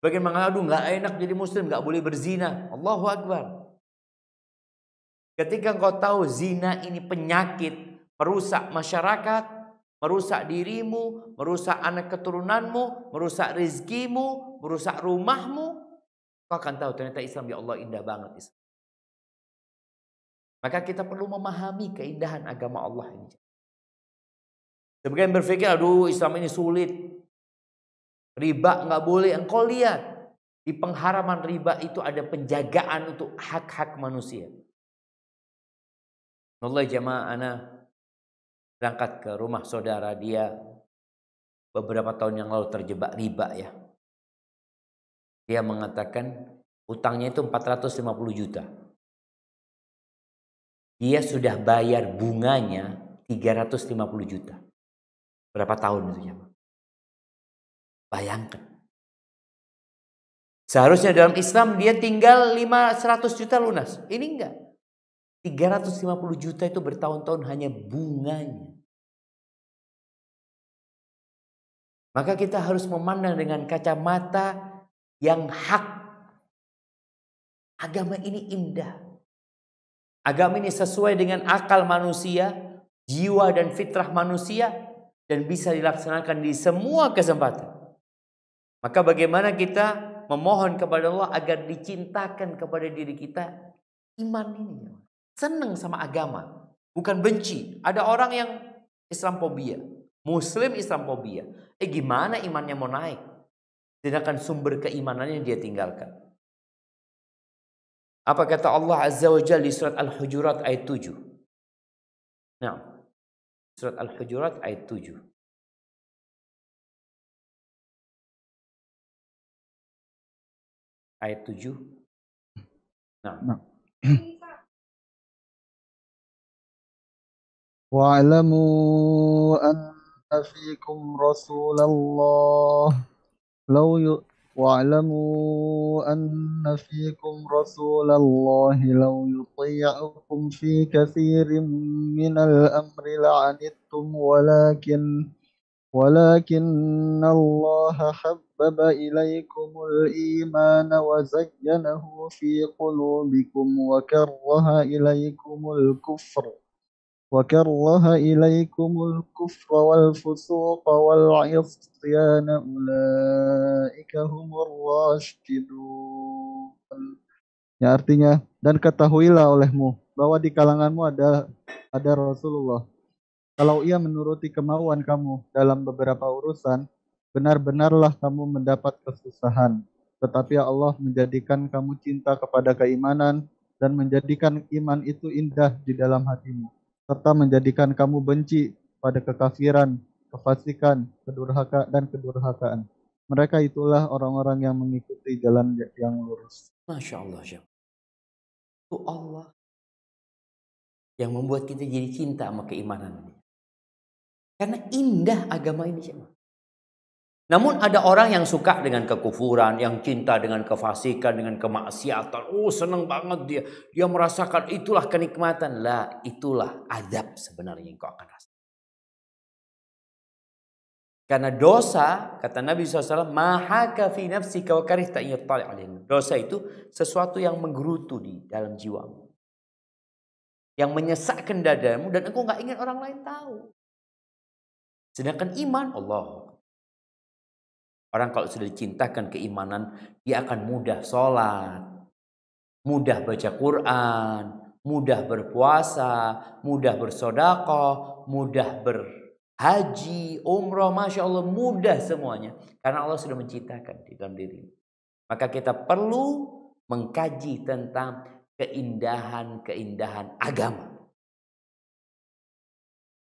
Speaker 2: Bagaimana aduh nggak enak jadi muslim, nggak boleh berzina. Allahu Akbar. Ketika engkau tahu zina ini penyakit, merusak masyarakat, merusak dirimu, merusak anak keturunanmu, merusak rezekimu, merusak rumahmu, kau akan tahu ternyata Islam ya Allah indah banget Islam. Maka kita perlu memahami keindahan agama Allah ini. Sebagian berpikir, aduh Islam ini sulit. Riba nggak boleh. Engkau lihat. Di pengharaman riba itu ada penjagaan untuk hak-hak manusia. Wallahi jamaah, ana berangkat ke rumah saudara, dia beberapa tahun yang lalu terjebak riba ya. Dia mengatakan utangnya itu 450 juta. Dia sudah bayar bunganya 350 juta. Berapa tahun itu ya? Bayangkan. Seharusnya dalam Islam dia tinggal 500 juta lunas. Ini enggak. 350 juta itu bertahun-tahun hanya bunganya. Maka kita harus memandang dengan kacamata yang hak. Agama ini indah. Agama ini sesuai dengan akal manusia, jiwa dan fitrah manusia, dan bisa dilaksanakan di semua kesempatan. Maka bagaimana kita memohon kepada Allah agar dicintakan kepada diri kita iman ini. Senang sama agama, bukan benci. Ada orang yang Islamophobia, Muslim Islamophobia. Gimana imannya mau naik? Sedangkan sumber keimanannya dia tinggalkan. Apa kata Allah Azza wa Jalla di surat Al-Hujurat ayat 7? Nah, surat Al-Hujurat ayat 7. Ayat 7. Nah.
Speaker 3: Wa'lamu anna fikum Rasulullah واعلموا أن فيكم رسول الله لو يطيعكم في كثير من الأمر لعنتم ولكن الله حبب إليكم الإيمان وزينه في قلوبكم وكره إليكم الكفر والفسوق والعصيان أولئك هم الراشدون. Ya, artinya, dan ketahuilah olehmu bahwa di kalanganmu ada Rasulullah. Kalau ia menuruti kemauan kamu dalam beberapa urusan, benar-benarlah kamu mendapat kesusahan. Tetapi Allah menjadikan kamu cinta kepada keimanan dan menjadikan iman itu indah di dalam hatimu, serta menjadikan kamu benci pada kekafiran, kefasikan, kedurhakaan. Mereka itulah orang-orang yang mengikuti jalan yang lurus.
Speaker 2: Masya Allah. Itu Allah yang membuat kita jadi cinta sama keimanan. Karena indah agama ini. Namun ada orang yang suka dengan kekufuran, yang cinta dengan kefasikan, dengan kemaksiatan. Oh, senang banget dia. Dia merasakan itulah kenikmatan. Lah, itulah azab sebenarnya yang kau akan rasakan. Karena dosa, kata Nabi SAW, mahaka fi nafsika wa karihta yattali alaihim. Dosa itu sesuatu yang menggerutu di dalam jiwamu, yang menyesakkan dadamu dan engkau nggak ingin orang lain tahu. Sedangkan iman, Allah. Orang kalau sudah dicintakan keimanan, dia akan mudah sholat, mudah baca Quran, mudah berpuasa, mudah bersedekah, mudah berhaji, umrah, Masya Allah, mudah semuanya. Karena Allah sudah menciptakan di dalam diri. Maka kita perlu mengkaji tentang keindahan-keindahan agama.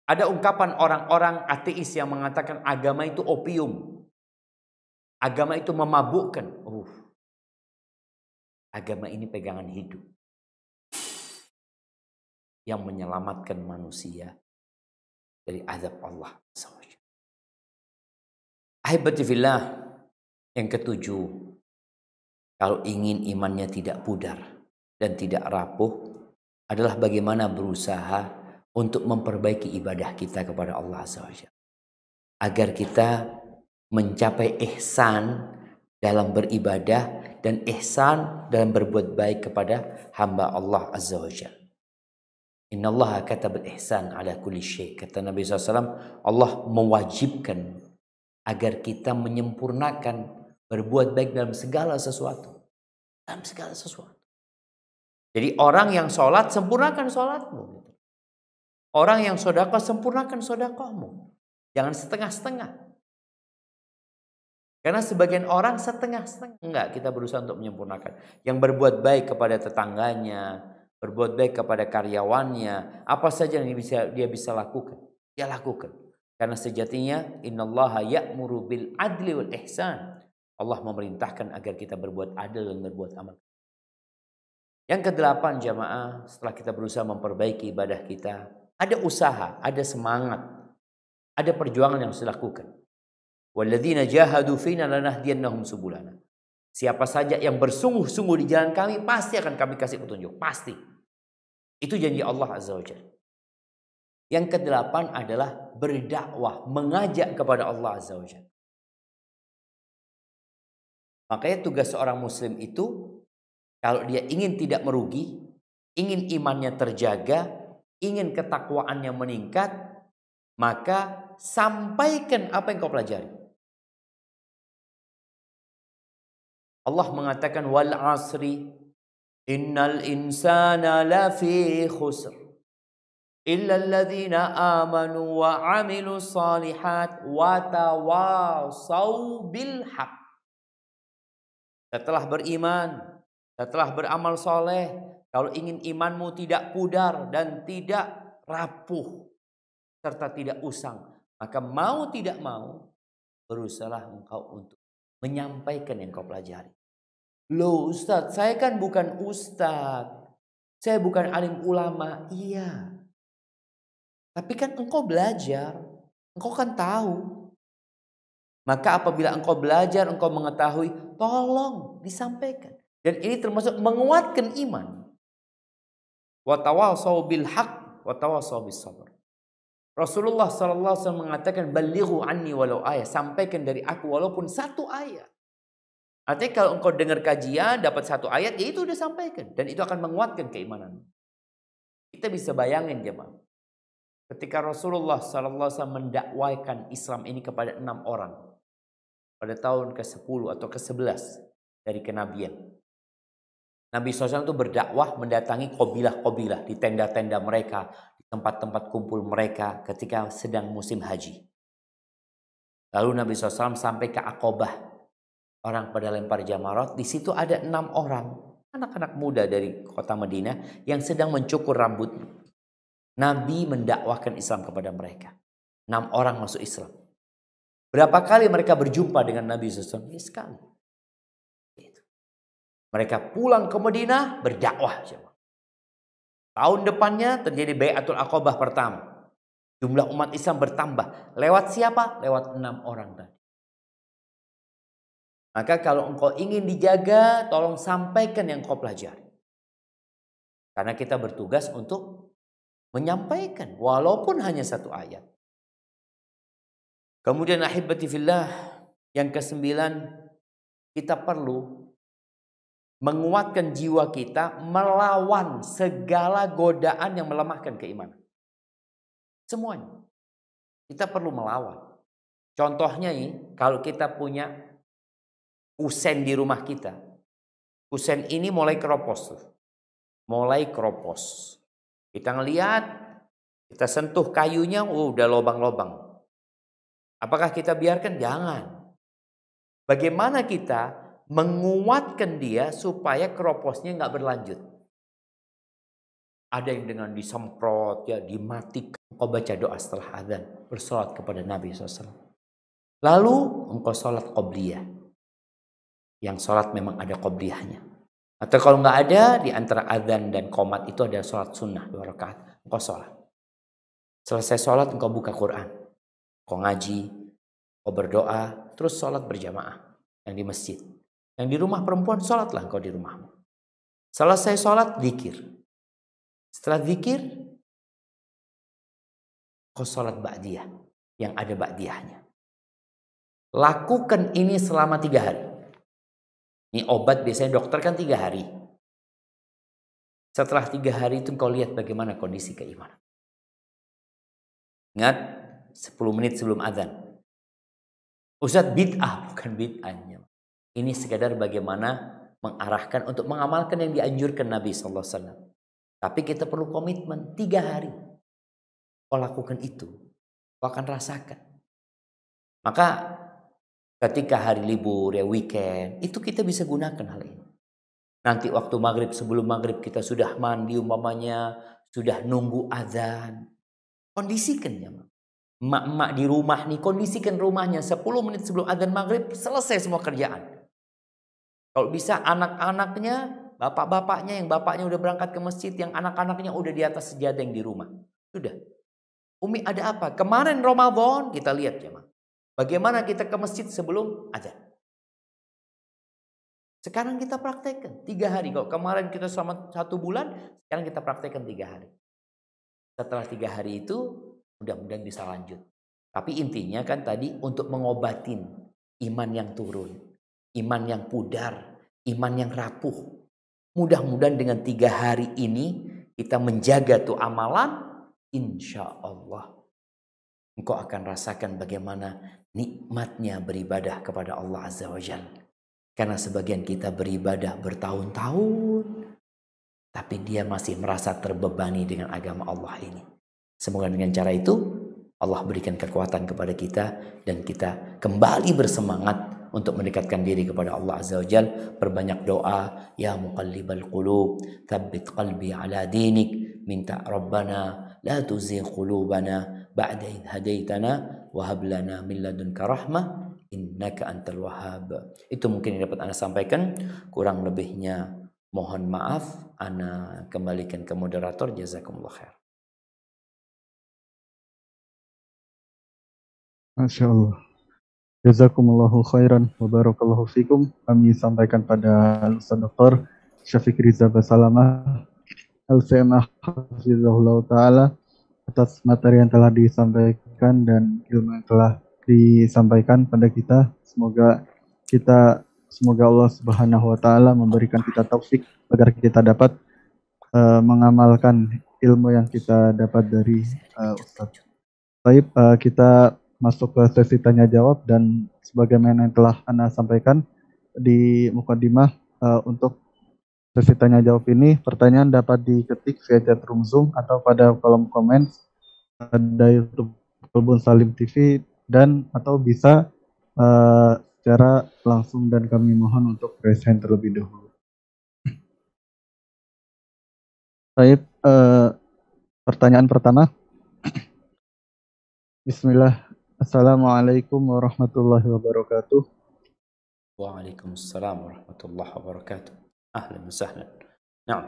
Speaker 2: Ada ungkapan orang-orang ateis yang mengatakan agama itu opium. Agama itu memabukkan. Agama ini pegangan hidup yang menyelamatkan manusia dari azab Allah. Ahibati fillah, yang ketujuh, kalau ingin imannya tidak pudar dan tidak rapuh, adalah bagaimana berusaha untuk memperbaiki ibadah kita kepada Allah SWT, agar kita mencapai ihsan dalam beribadah dan ihsan dalam berbuat baik kepada hamba Allah Azza wa Jalla. Innallaha katabal ihsan ala kulli syai. Kata Nabi SAW, Allah mewajibkan agar kita menyempurnakan berbuat baik dalam segala sesuatu. Dalam segala sesuatu. Jadi orang yang sholat, sempurnakan sholatmu. Orang yang sedekah, sempurnakan sedekahmu. Jangan setengah-setengah. Karena sebagian orang setengah-setengah. Enggak, kita berusaha untuk menyempurnakan. Yang berbuat baik kepada tetangganya, berbuat baik kepada karyawannya, apa saja yang dia bisa lakukan, dia lakukan. Karena sejatinya innallaha ya'muru bil adli wal ihsan. Allah memerintahkan agar kita berbuat adil dan berbuat amal. Yang kedelapan jamaah, setelah kita berusaha memperbaiki ibadah kita, ada usaha, ada semangat, ada perjuangan yang harus dilakukan. Walladzina jahadu fina lanahdiyannahum subulana. Siapa saja yang bersungguh-sungguh di jalan kami, pasti akan kami kasih petunjuk, pasti. Itu janji Allah Azza wa Jalla. Yang kedelapan adalah berdakwah, mengajak kepada Allah Azza wa Jalla. Makanya tugas seorang muslim itu, kalau dia ingin tidak merugi, ingin imannya terjaga, ingin ketakwaannya meningkat, maka sampaikan apa yang kau pelajari. Allah mengatakan wal asri innal insana lafi khusr illa alladhina amanu wa amilus salihat wa tawasaw bil haq. Setelah beriman, setelah beramal soleh, kalau ingin imanmu tidak pudar dan tidak rapuh serta tidak usang, maka mau tidak mau berusahalah engkau untuk menyampaikan yang kau pelajari. Loh Ustadz, saya kan bukan Ustadz, saya bukan alim ulama. Iya, tapi kan engkau belajar, engkau kan tahu. Maka apabila engkau belajar, engkau mengetahui, tolong disampaikan. Dan ini termasuk menguatkan iman. Wa tawasaw bil haq wa tawasaw bis sabr. Rasulullah SAW mengatakan balighu anni walau ayat, sampaikan dari aku walaupun satu ayat. Artinya kalau engkau dengar kajian dapat satu ayat, ya itu udah sampaikan dan itu akan menguatkan keimanan. Kita bisa bayangin jemaah, ketika Rasulullah SAW mendakwahkan Islam ini kepada 6 orang pada tahun ke-10 atau ke-11 dari kenabian. Nabi SAW itu berdakwah mendatangi qabilah-qabilah di tenda-tenda mereka, di tempat-tempat kumpul mereka ketika sedang musim haji. Lalu Nabi SAW sampai ke Aqabah. Orang pada lempar jamarat, di situ ada 6 orang, anak-anak muda dari kota Madinah yang sedang mencukur rambut. Nabi mendakwahkan Islam kepada mereka. 6 orang masuk Islam. Berapa kali mereka berjumpa dengan Nabi SAW? Sekali. Mereka pulang ke Madinah berdakwah. Tahun depannya terjadi Bai'atul Aqabah pertama. Jumlah umat Islam bertambah. Lewat siapa? Lewat 6 orang tadi. Maka kalau engkau ingin dijaga, tolong sampaikan yang kau pelajari. Karena kita bertugas untuk menyampaikan walaupun hanya satu ayat. Kemudian ahibati fillah, yang ke-9, kita perlu menguatkan jiwa kita melawan segala godaan yang melemahkan keimanan. Semuanya. Kita perlu melawan. Contohnya ini, kalau kita punya kusen di rumah kita. Kusen ini mulai keropos tuh. Mulai keropos. Kita ngelihat, kita sentuh kayunya, udah lobang-lobang. Apakah kita biarkan? Jangan. Bagaimana kita menguatkan dia supaya keroposnya nggak berlanjut? Ada yang dengan disemprot, ya dimatikan. Engkau baca doa setelah adzan, bersolat kepada Nabi SAW. Lalu engkau sholat qobliyah. Yang sholat memang ada qobliyahnya. Atau kalau nggak ada, di antara adzan dan qomat itu ada sholat sunnah 2 rakaat. Engkau sholat. Selesai sholat engkau buka Quran. Engkau ngaji, engkau berdoa, terus sholat berjamaah. Yang di masjid. Yang di rumah perempuan, sholatlah engkau di rumahmu. Selesai sholat, zikir. Setelah zikir, engkau sholat ba'diyah. Yang ada ba'diyahnya. Lakukan ini selama 3 hari. Ini obat biasanya dokter kan 3 hari. Setelah 3 hari itu kau lihat bagaimana kondisi keimanan. Ingat 10 menit sebelum azan. Ustadz bid'ah, bukan bid'ahnya. Ini sekadar bagaimana mengarahkan untuk mengamalkan yang dianjurkan Nabi SAW. Tapi kita perlu komitmen 3 hari. Kau lakukan itu, kau akan rasakan. Maka Ketika hari libur ya weekend, itu kita bisa gunakan hal ini. Nanti waktu maghrib, sebelum maghrib kita sudah mandi umpamanya, sudah nunggu azan. Kondisikan ya, emak-emak di rumah nih, kondisikan rumahnya 10 menit sebelum azan maghrib, selesai semua kerjaan. Kalau bisa anak-anaknya, bapak-bapaknya, yang bapaknya udah berangkat ke masjid, yang anak-anaknya udah di atas sejadah yang di rumah. Sudah. Umi ada apa? Kemarin Ramadan kita lihat ya, bagaimana kita ke masjid sebelum azan. Sekarang kita praktekkan 3 hari. Kalau kemarin kita selama 1 bulan, sekarang kita praktekkan 3 hari. Setelah 3 hari itu, mudah-mudahan bisa lanjut. Tapi intinya kan tadi untuk mengobatin iman yang turun, iman yang pudar, iman yang rapuh. Mudah-mudahan dengan 3 hari ini kita menjaga tuh amalan, insya Allah engkau akan rasakan bagaimana nikmatnya beribadah kepada Allah Azza wa Jalla. Karena sebagian kita beribadah bertahun-tahun, tapi dia masih merasa terbebani dengan agama Allah ini. Semoga dengan cara itu Allah berikan kekuatan kepada kita dan kita kembali bersemangat untuk mendekatkan diri kepada Allah Azza wa Jalla. Perbanyak doa, ya muqallibal qulub, tsabbit qalbi ala dinik. Minta Rabbana la tuzigh qulubana ba'da idh hadaitana wa hab lana min ladunka rahmah innaka antal wahhab. Itu mungkin yang dapat Ana sampaikan. Kurang lebihnya mohon maaf. Ana kembalikan ke moderator. Jazakumullah khair.
Speaker 3: Masya Allah. Jazakumullahu khairan wa barakallahu fikum. Kami sampaikan pada Ustaz Dr. Syafiq Riza Basalamah Al-Sema Hafizahullah Ta'ala atas materi yang telah disampaikan dan ilmu yang telah disampaikan pada kita. Semoga Allah Subhanahu wa Ta'ala memberikan kita taufik agar kita dapat mengamalkan ilmu yang kita dapat dari Ustaz. Baik, kita masuk ke sesi tanya jawab dan sebagaimana yang telah Ana sampaikan di mukadimah, untuk sesi tanya jawab ini pertanyaan dapat diketik via chat room Zoom atau pada kolom komen pada YouTube Kolbun Salim TV dan atau bisa secara langsung dan kami mohon untuk raise hand terlebih dahulu. Baik, pertanyaan pertama. Bismillah. Assalamualaikum warahmatullahi wabarakatuh.
Speaker 2: Waalaikumsalam warahmatullahi wabarakatuh. Ahlan wa sahlan. Nah.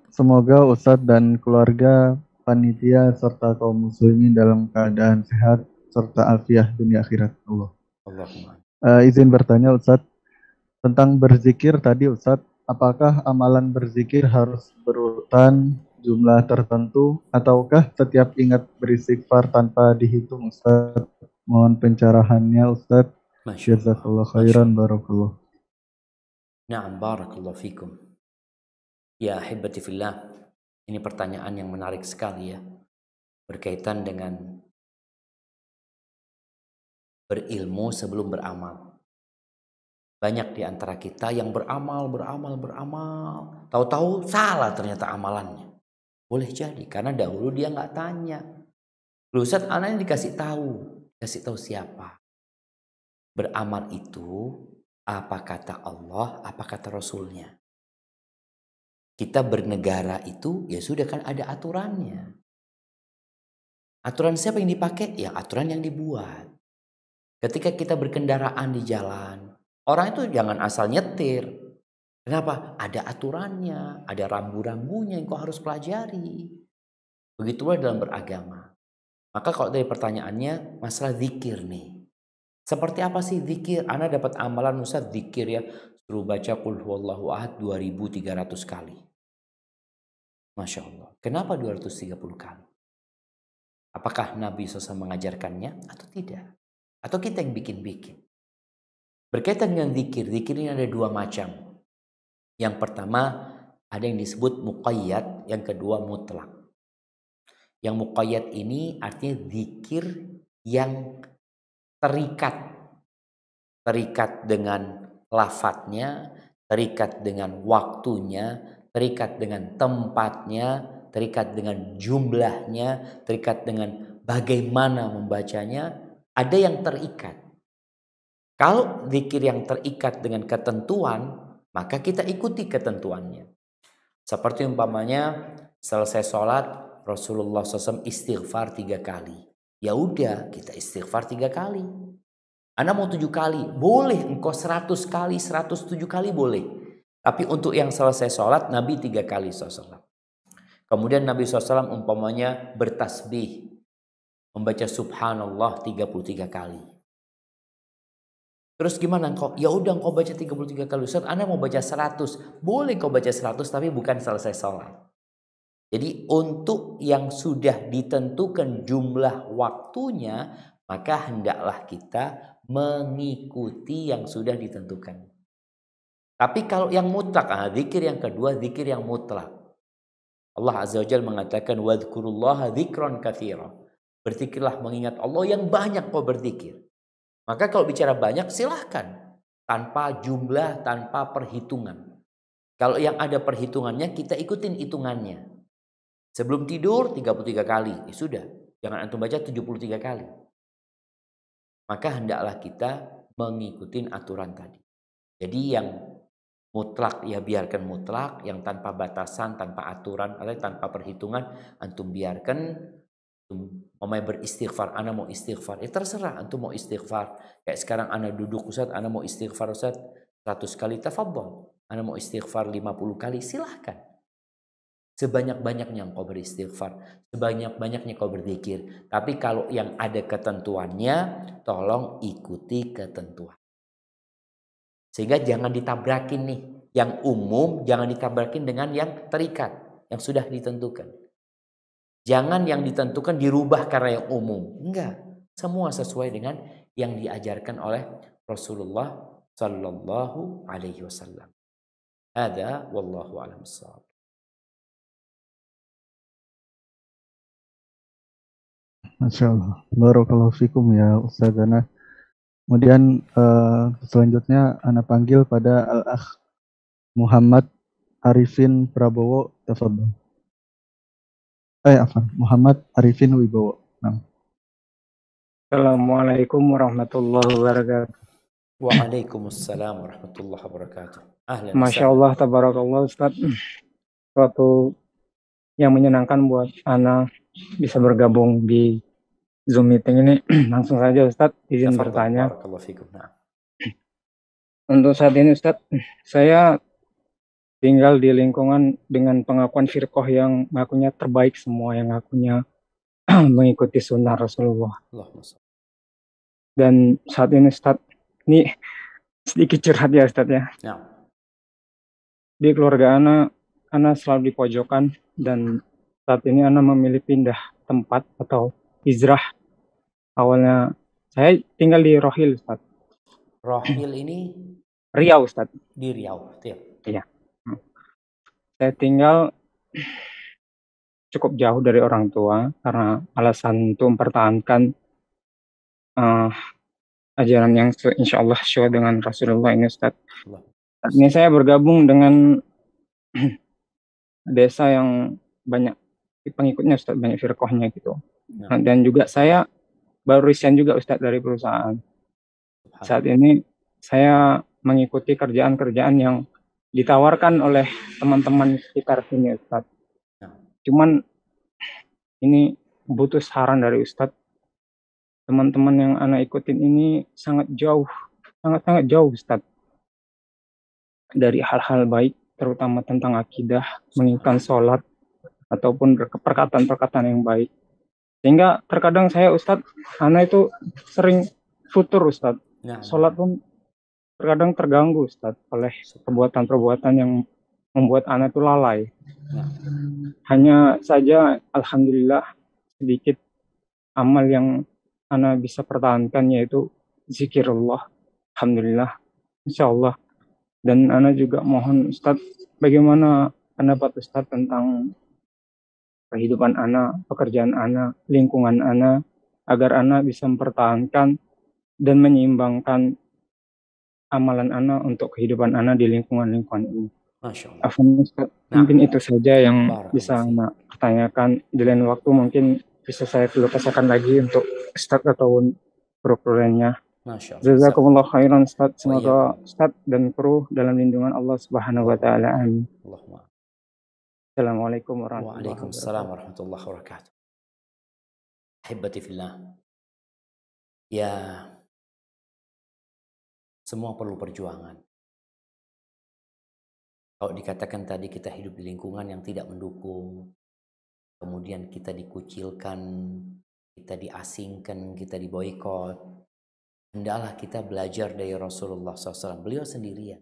Speaker 3: Semoga Ustadz dan keluarga, panitia serta kaum muslimin dalam keadaan sehat serta afiah dunia akhirat Allah.
Speaker 2: Allahumma.
Speaker 3: Izin bertanya Ustadz tentang berzikir tadi Ustadz, apakah amalan berzikir harus berurutan jumlah tertentu ataukah setiap ingat beristighfar tanpa dihitung Ustadz? Mohon pencerahannya Ustadz. Jazakallah khairan barakallah.
Speaker 2: Na'am barakallahu fikum. Ya ahibati fillah, ini pertanyaan yang menarik sekali ya, berkaitan dengan berilmu sebelum beramal. Banyak di antara kita yang beramal, tahu-tahu salah ternyata amalannya. Boleh jadi karena dahulu dia nggak tanya. Ustaz, anaknya dikasih tahu siapa? Beramal itu apa kata Allah, apa kata Rasulnya. Kita bernegara itu ya sudah kan ada aturannya. Aturan siapa yang dipakai? Ya aturan yang dibuat. Ketika kita berkendaraan di jalan, orang itu jangan asal nyetir. Kenapa? Ada aturannya, ada rambu-rambunya yang kau harus pelajari. Begitulah dalam beragama. Maka kalau dari pertanyaannya, masalah zikir nih. Seperti apa sih zikir? Ana dapat amalan Ustaz zikir ya, suruh baca qul huwallahu ahad 2300 kali. Masya Allah. Kenapa 230 kali? Apakah Nabi SAW mengajarkannya atau tidak? Atau kita yang bikin-bikin? Berkaitan dengan zikir, zikir ini ada 2 macam. Yang pertama ada yang disebut muqayyad, yang kedua mutlak. Yang muqayyad ini artinya zikir yang terikat dengan lafadznya, terikat dengan waktunya, terikat dengan tempatnya, terikat dengan jumlahnya, terikat dengan bagaimana membacanya. Ada yang terikat. Kalau zikir yang terikat dengan ketentuan, maka kita ikuti ketentuannya. Seperti umpamanya selesai sholat Rasulullah SAW istighfar 3 kali. Ya udah, kita istighfar 3 kali. Anda mau 7 kali, boleh. Engkau 100 kali, 107 kali boleh. Tapi untuk yang selesai sholat, Nabi 3 kali SAW. Kemudian Nabi SAW umpamanya bertasbih, membaca subhanallah 33 kali. Terus gimana engkau? Ya udah engkau baca 33 kali. Ustaz, Anda mau baca 100. Boleh kau baca 100 tapi bukan selesai sholat. Jadi untuk yang sudah ditentukan jumlah waktunya, maka hendaklah kita mengikuti yang sudah ditentukan. Tapi kalau yang mutlak, zikir yang kedua, zikir yang mutlak. Allah Azza wa Jalla mengatakan wadhkurullaha dzikran katsira. Berzikirlah mengingat Allah yang banyak kau berzikir. Maka kalau bicara banyak silahkan. Tanpa jumlah, tanpa perhitungan. Kalau yang ada perhitungannya kita ikutin hitungannya. Sebelum tidur 33 kali. Ya sudah. Jangan antum baca 73 kali. Maka hendaklah kita mengikuti aturan tadi. Jadi yang mutlak ya biarkan mutlak. Yang tanpa batasan, tanpa aturan, atau tanpa perhitungan antum biarkan. Mau beristighfar, Anda mau istighfar, ya terserah antum mau istighfar. Kayak sekarang Anda duduk Ustaz, Anda mau istighfar Ustaz 100 kali, tafadhol. Anda mau istighfar 50 kali, silahkan. Sebanyak-banyaknya engkau beristighfar, sebanyak-banyaknya kau berzikir. Tapi kalau yang ada ketentuannya, tolong ikuti ketentuan. Sehingga jangan ditabrakin nih. Yang umum jangan ditabrakin dengan yang terikat, yang sudah ditentukan. Jangan yang ditentukan dirubah karena yang umum. Enggak. Semua sesuai dengan yang diajarkan oleh Rasulullah sallallahu alaihi wasallam. Hadza wallahu a'lam bissawab.
Speaker 3: Masya Allah. Barakallahu fikum ya Ustazana. Kemudian selanjutnya Ana panggil pada Al-Akh Muhammad Arifin Prabowo. Tafadhol. Muhammad Arifin Wibowo. Nah.
Speaker 4: Assalamualaikum warahmatullahi wabarakatuh.
Speaker 2: Waalaikumsalam warahmatullahi wabarakatuh. Ahlan.
Speaker 4: Masya Allah, tabarakallah Ustaz. Suatu yang menyenangkan buat Ana bisa bergabung di Zoom meeting ini. Langsung saja Ustaz, izin bertanya. Untuk saat ini Ustaz, saya tinggal di lingkungan dengan pengakuan firqah yang ngakunya terbaik semua, yang ngakunya mengikuti sunnah Rasulullah. Dan saat ini Ustaz, ini sedikit curhat ya Ustaz ya. Di keluarga Ana selalu di pojokan, dan saat ini Ana memilih pindah tempat atau hijrah. Awalnya saya tinggal di Rohil Ustaz.
Speaker 2: Rohil ini?
Speaker 4: Riau Ustaz.
Speaker 2: Di Riau,
Speaker 4: iya. Saya tinggal cukup jauh dari orang tua karena alasan untuk mempertahankan ajaran yang insya Allah sesuai dengan Rasulullah ini Ustaz. Saat ini saya bergabung dengan desa yang banyak pengikutnya Ustaz, banyak firqahnya gitu. Dan juga saya baru resign juga Ustaz dari perusahaan. Saat ini saya mengikuti kerjaan-kerjaan yang ditawarkan oleh teman-teman sekitar sini Ustaz. Cuman ini butuh saran dari Ustaz. Teman-teman yang Ana ikutin ini sangat jauh, sangat-sangat jauh Ustaz. Dari hal-hal baik, terutama tentang akidah, menginginkan sholat, ataupun perkataan-perkataan yang baik. Sehingga terkadang saya Ustaz, Ana itu sering futur Ustaz. Sholat pun terkadang terganggu Ustaz oleh perbuatan-perbuatan yang membuat Ana itu lalai. Hanya saja Alhamdulillah sedikit amal yang Ana bisa pertahankan yaitu zikirullah. Alhamdulillah. Insyaallah. Dan Ana juga mohon Ustaz, bagaimana pendapat Ustaz tentang kehidupan Ana, pekerjaan Ana, lingkungan Ana, agar Ana bisa mempertahankan dan menyeimbangkan amalan Ana untuk kehidupan Ana di lingkungan-lingkungan ini.
Speaker 2: Masya Allah.
Speaker 4: Ustaz, mungkin itu saja yang bisa Ana pertanyakan. Di lain waktu mungkin bisa saya kelukasakan lagi untuk Ustaz atau guru lainnya.
Speaker 2: Masya Allah.
Speaker 4: Jazakumullah khairan Ustaz.
Speaker 2: Wa
Speaker 4: Semoga
Speaker 2: iyyakum.
Speaker 4: Ustaz dan kru dalam lindungan Allah Subhanahu wa taala. Amin.
Speaker 2: Allahumma.
Speaker 4: Assalamualaikum warahmatullahi
Speaker 2: Waalaikumsalam
Speaker 4: wabarakatuh.
Speaker 2: warahmatullahi wabarakatuh. Ahibati fillah. Ya, semua perlu perjuangan. Kalau dikatakan tadi kita hidup di lingkungan yang tidak mendukung, kemudian kita dikucilkan, kita diasingkan, kita diboikot, hendaklah kita belajar dari Rasulullah SAW. Beliau sendirian.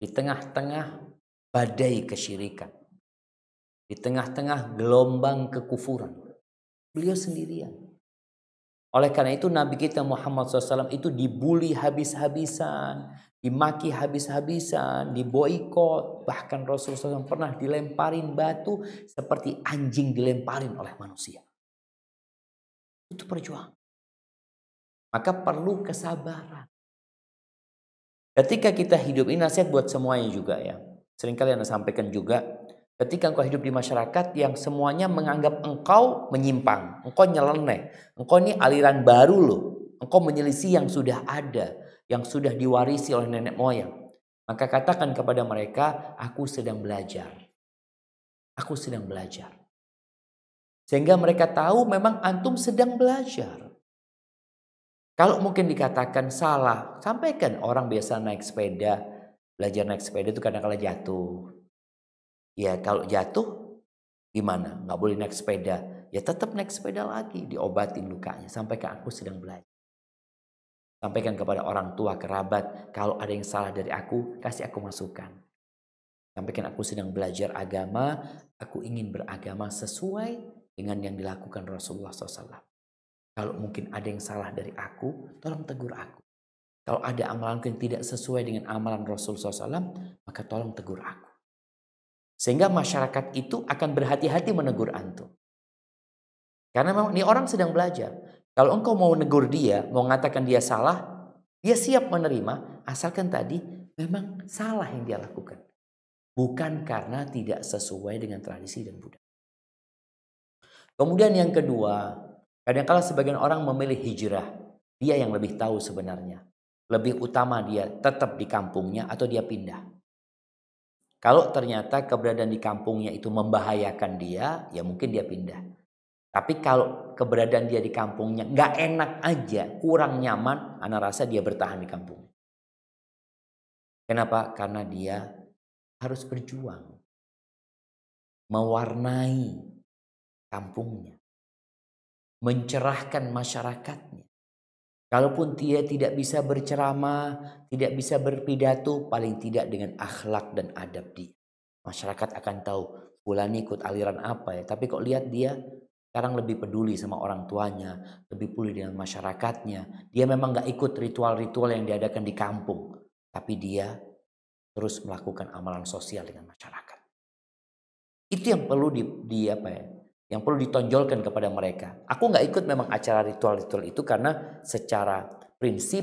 Speaker 2: Di tengah-tengah badai kesyirikan. Di tengah-tengah gelombang kekufuran. Beliau sendirian. Oleh karena itu Nabi kita Muhammad SAW itu dibully habis-habisan, dimaki habis-habisan, diboikot. Bahkan Rasulullah SAW pernah dilemparin batu seperti anjing dilemparin oleh manusia. Itu perjuangan. Maka perlu kesabaran. Ketika kita hidup, ini nasihat buat semuanya juga ya. Seringkali Anda sampaikan juga, ketika engkau hidup di masyarakat yang semuanya menganggap engkau menyimpang, engkau nyeleneh, engkau ini aliran baru loh, engkau menyelisih yang sudah ada, yang sudah diwarisi oleh nenek moyang. Maka katakan kepada mereka, aku sedang belajar. Aku sedang belajar. Sehingga mereka tahu memang antum sedang belajar. Kalau mungkin dikatakan salah, sampaikan. Orang biasa naik sepeda, belajar naik sepeda itu kadang-kadang jatuh. Ya kalau jatuh gimana? Nggak boleh naik sepeda. Ya tetap naik sepeda lagi, diobatin lukanya. Sampaikan aku sedang belajar. Sampaikan kepada orang tua, kerabat, kalau ada yang salah dari aku, kasih aku masukan. Sampaikan aku sedang belajar agama, aku ingin beragama sesuai dengan yang dilakukan Rasulullah SAW. Kalau mungkin ada yang salah dari aku, tolong tegur aku. Kalau ada amalan yang tidak sesuai dengan amalan Rasulullah SAW, maka tolong tegur aku. Sehingga masyarakat itu akan berhati-hati menegur antum. Karena memang ini orang sedang belajar. Kalau engkau mau negur dia, mau mengatakan dia salah, dia siap menerima, asalkan tadi memang salah yang dia lakukan. Bukan karena tidak sesuai dengan tradisi dan budaya. Kemudian yang kedua, kadang-kala sebagian orang memilih hijrah. Dia yang lebih tahu sebenarnya. Lebih utama dia tetap di kampungnya atau dia pindah. Kalau ternyata keberadaan di kampungnya itu membahayakan dia, ya mungkin dia pindah. Tapi kalau keberadaan dia di kampungnya nggak enak aja, kurang nyaman, ana rasa dia bertahan di kampung. Kenapa? Karena dia harus berjuang. Mewarnai kampungnya. Mencerahkan masyarakatnya. Kalaupun dia tidak bisa berceramah, tidak bisa berpidato, paling tidak dengan akhlak dan adab dia. Masyarakat akan tahu, fulan ikut aliran apa ya. Tapi kok lihat dia sekarang lebih peduli sama orang tuanya, lebih peduli dengan masyarakatnya. Dia memang gak ikut ritual-ritual yang diadakan di kampung. Tapi dia terus melakukan amalan sosial dengan masyarakat. Itu yang perlu yang perlu ditonjolkan kepada mereka. Aku nggak ikut memang acara ritual-ritual itu karena secara prinsip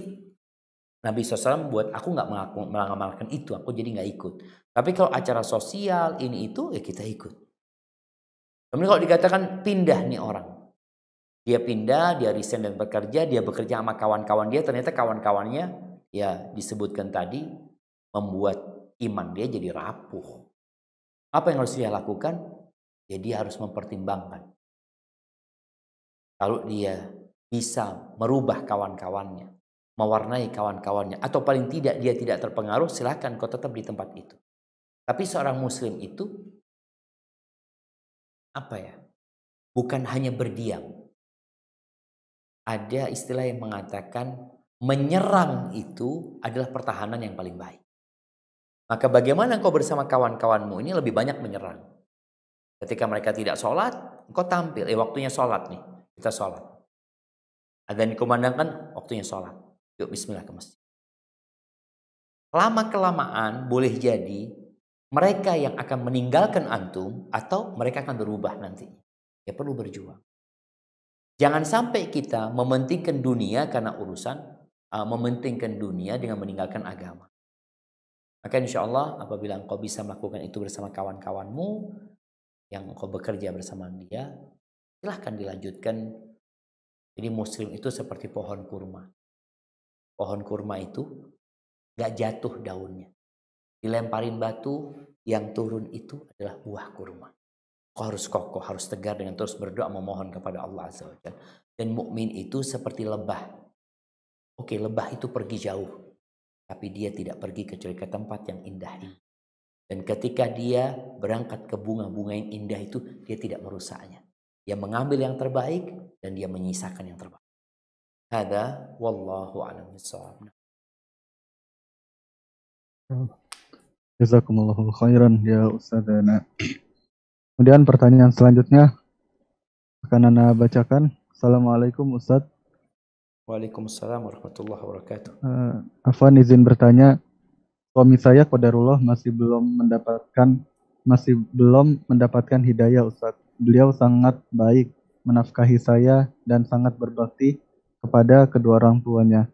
Speaker 2: Nabi SAW buat aku nggak mengamalkan itu. Aku jadi nggak ikut. Tapi kalau acara sosial ini itu ya kita ikut. Kemudian kalau dikatakan pindah nih orang. Dia pindah, dia resign dan bekerja. Dia bekerja sama kawan-kawan dia. Ternyata kawan-kawannya ya disebutkan tadi membuat iman dia jadi rapuh. Apa yang harus dia lakukan? Ya dia harus mempertimbangkan. Kalau dia bisa merubah kawan-kawannya, mewarnai kawan-kawannya, atau paling tidak dia tidak terpengaruh, silakan kau tetap di tempat itu. Tapi seorang muslim itu bukan hanya berdiam. Ada istilah yang mengatakan menyerang itu adalah pertahanan yang paling baik. Maka bagaimana kau bersama kawan-kawanmu ini lebih banyak menyerang. Ketika mereka tidak sholat, engkau tampil. Waktunya sholat nih. Kita sholat. Adzan dikumandangkan, waktunya sholat. Yuk bismillah ke masjid. Lama-kelamaan boleh jadi mereka yang akan meninggalkan antum atau mereka akan berubah nanti. Ya perlu berjuang. Jangan sampai kita mementingkan dunia karena urusan, mementingkan dunia dengan meninggalkan agama. Maka insya Allah apabila engkau bisa melakukan itu bersama kawan-kawanmu, yang engkau bekerja bersama dia, silahkan dilanjutkan. Jadi muslim itu seperti pohon kurma. pohon kurma itu gak jatuh daunnya. Dilemparin batu, yang turun itu adalah buah kurma. Kau harus kokoh, harus tegar dengan terus berdoa memohon kepada Allah Azza wa Jalla. Dan mukmin itu seperti lebah. Oke, lebah itu pergi jauh, tapi dia tidak pergi kecuali ke tempat yang indah ini. Dan ketika dia berangkat ke bunga-bunga yang indah itu, dia tidak merusaknya. Dia mengambil yang terbaik dan dia menyisakan yang terbaik. Hada wallahu a'lam bishawab.
Speaker 3: Jazakumullahu khairan ya Ustadzana. Kemudian pertanyaan selanjutnya akan Ana bacakan. Assalamualaikum Ustadz.
Speaker 2: Waalaikumsalam warahmatullahi wabarakatuh.
Speaker 3: Afwan izin bertanya, suami saya qadarullah masih belum mendapatkan hidayah Ustadz. Beliau sangat baik menafkahi saya dan sangat berbakti kepada kedua orang tuanya.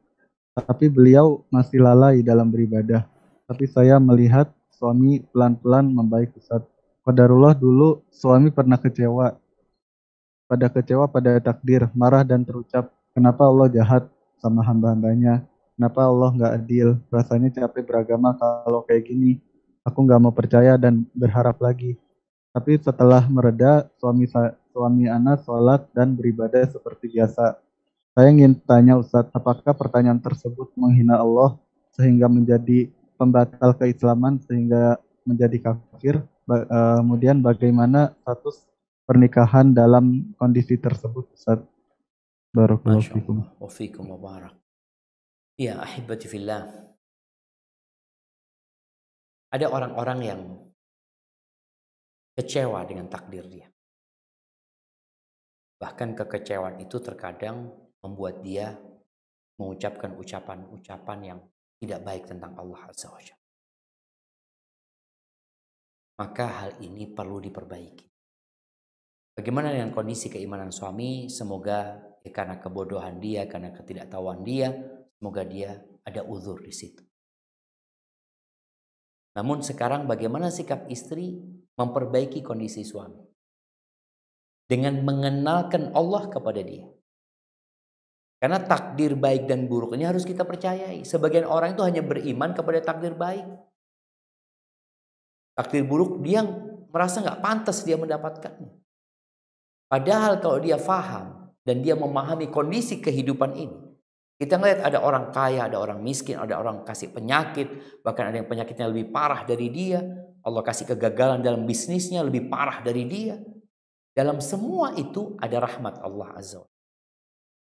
Speaker 3: Tapi beliau masih lalai dalam beribadah. Tapi saya melihat suami pelan-pelan membaik Ustadz. Qadarullah dulu suami pernah kecewa pada takdir, marah dan terucap, kenapa Allah jahat sama hamba-hambanya? Kenapa Allah nggak adil? Rasanya capek beragama kalau kayak gini. Aku nggak mau percaya dan berharap lagi. Tapi setelah mereda, suami anak sholat dan beribadah seperti biasa. Saya ingin tanya Ustadz, apakah pertanyaan tersebut menghina Allah sehingga menjadi pembatal keislaman sehingga menjadi kafir? Kemudian bagaimana status pernikahan dalam kondisi tersebut Ustaz? Barakallahu fikum.
Speaker 2: Wa fikum wa barak. Ya ahibati fillah. Ada orang-orang yang kecewa dengan takdir dia. Bahkan kekecewaan itu terkadang membuat dia mengucapkan ucapan-ucapan yang tidak baik tentang Allah Azza wa Jalla. Maka hal ini perlu diperbaiki. Bagaimana dengan kondisi keimanan suami? Semoga karena kebodohan dia, karena ketidaktahuan dia, semoga dia ada uzur di situ. Namun sekarang bagaimana sikap istri memperbaiki kondisi suami? Dengan mengenalkan Allah kepada dia. Karena takdir baik dan buruknya harus kita percayai. Sebagian orang itu hanya beriman kepada takdir baik. Takdir buruk dia merasa nggak pantas dia mendapatkannya. Padahal kalau dia faham dan dia memahami kondisi kehidupan ini, kita ngelihat ada orang kaya, ada orang miskin, ada orang kasih penyakit, bahkan ada yang penyakitnya lebih parah dari dia. Allah kasih kegagalan dalam bisnisnya lebih parah dari dia. Dalam semua itu ada rahmat Allah Azza wa Jalla.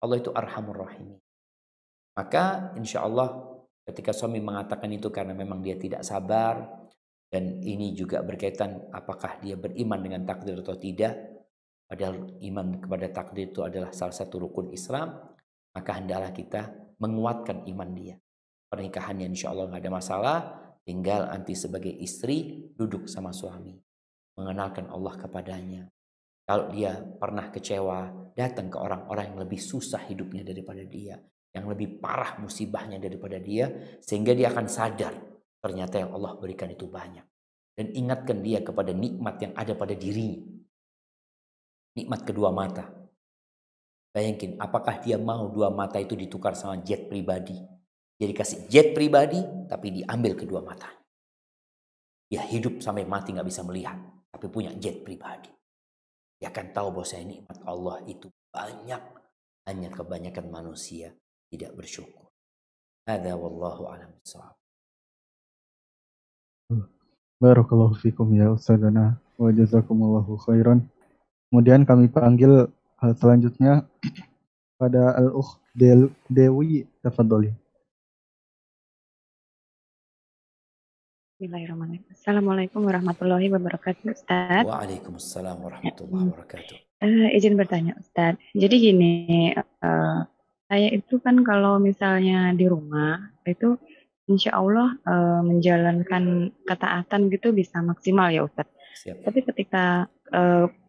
Speaker 2: Allah itu Arhamur Rahim. Maka insya Allah ketika suami mengatakan itu karena memang dia tidak sabar, dan ini juga berkaitan apakah dia beriman dengan takdir atau tidak. Padahal iman kepada takdir itu adalah salah satu rukun Islam. Maka hendaklah kita menguatkan iman dia. Pernikahannya insya Allah nggak ada masalah. Tinggal nanti sebagai istri duduk sama suami. Mengenalkan Allah kepadanya. Kalau dia pernah kecewa, datang ke orang-orang yang lebih susah hidupnya daripada dia. Yang lebih parah musibahnya daripada dia. Sehingga dia akan sadar. Ternyata yang Allah berikan itu banyak. Dan ingatkan dia kepada nikmat yang ada pada dirinya. Nikmat kedua mata. Bayangin, apakah dia mau dua mata itu ditukar sama jet pribadi? Dia dikasih jet pribadi, tapi diambil kedua mata. Dia hidup sampai mati gak bisa melihat, tapi punya jet pribadi. Dia akan tahu bahwa nikmat Allah itu banyak. Hanya kebanyakan manusia tidak bersyukur. Hadza wallahu a'lam bishawab.
Speaker 3: Barakallahu fikum ya Ustadzana wa jazakumullahu khairan. Kemudian kami panggil selanjutnya pada Al-Ukh Dewi, tafadholi.
Speaker 5: Bismillahirrahmanirrahim. Assalamualaikum warahmatullahi wabarakatuh, Ustaz.
Speaker 2: Waalaikumsalam warahmatullahi wabarakatuh.
Speaker 5: Izin bertanya, Ustaz. Jadi gini, saya itu kan kalau misalnya di rumah itu insya Allah menjalankan ketaatan gitu bisa maksimal ya Ustaz.
Speaker 2: Siap.
Speaker 5: Tapi ketika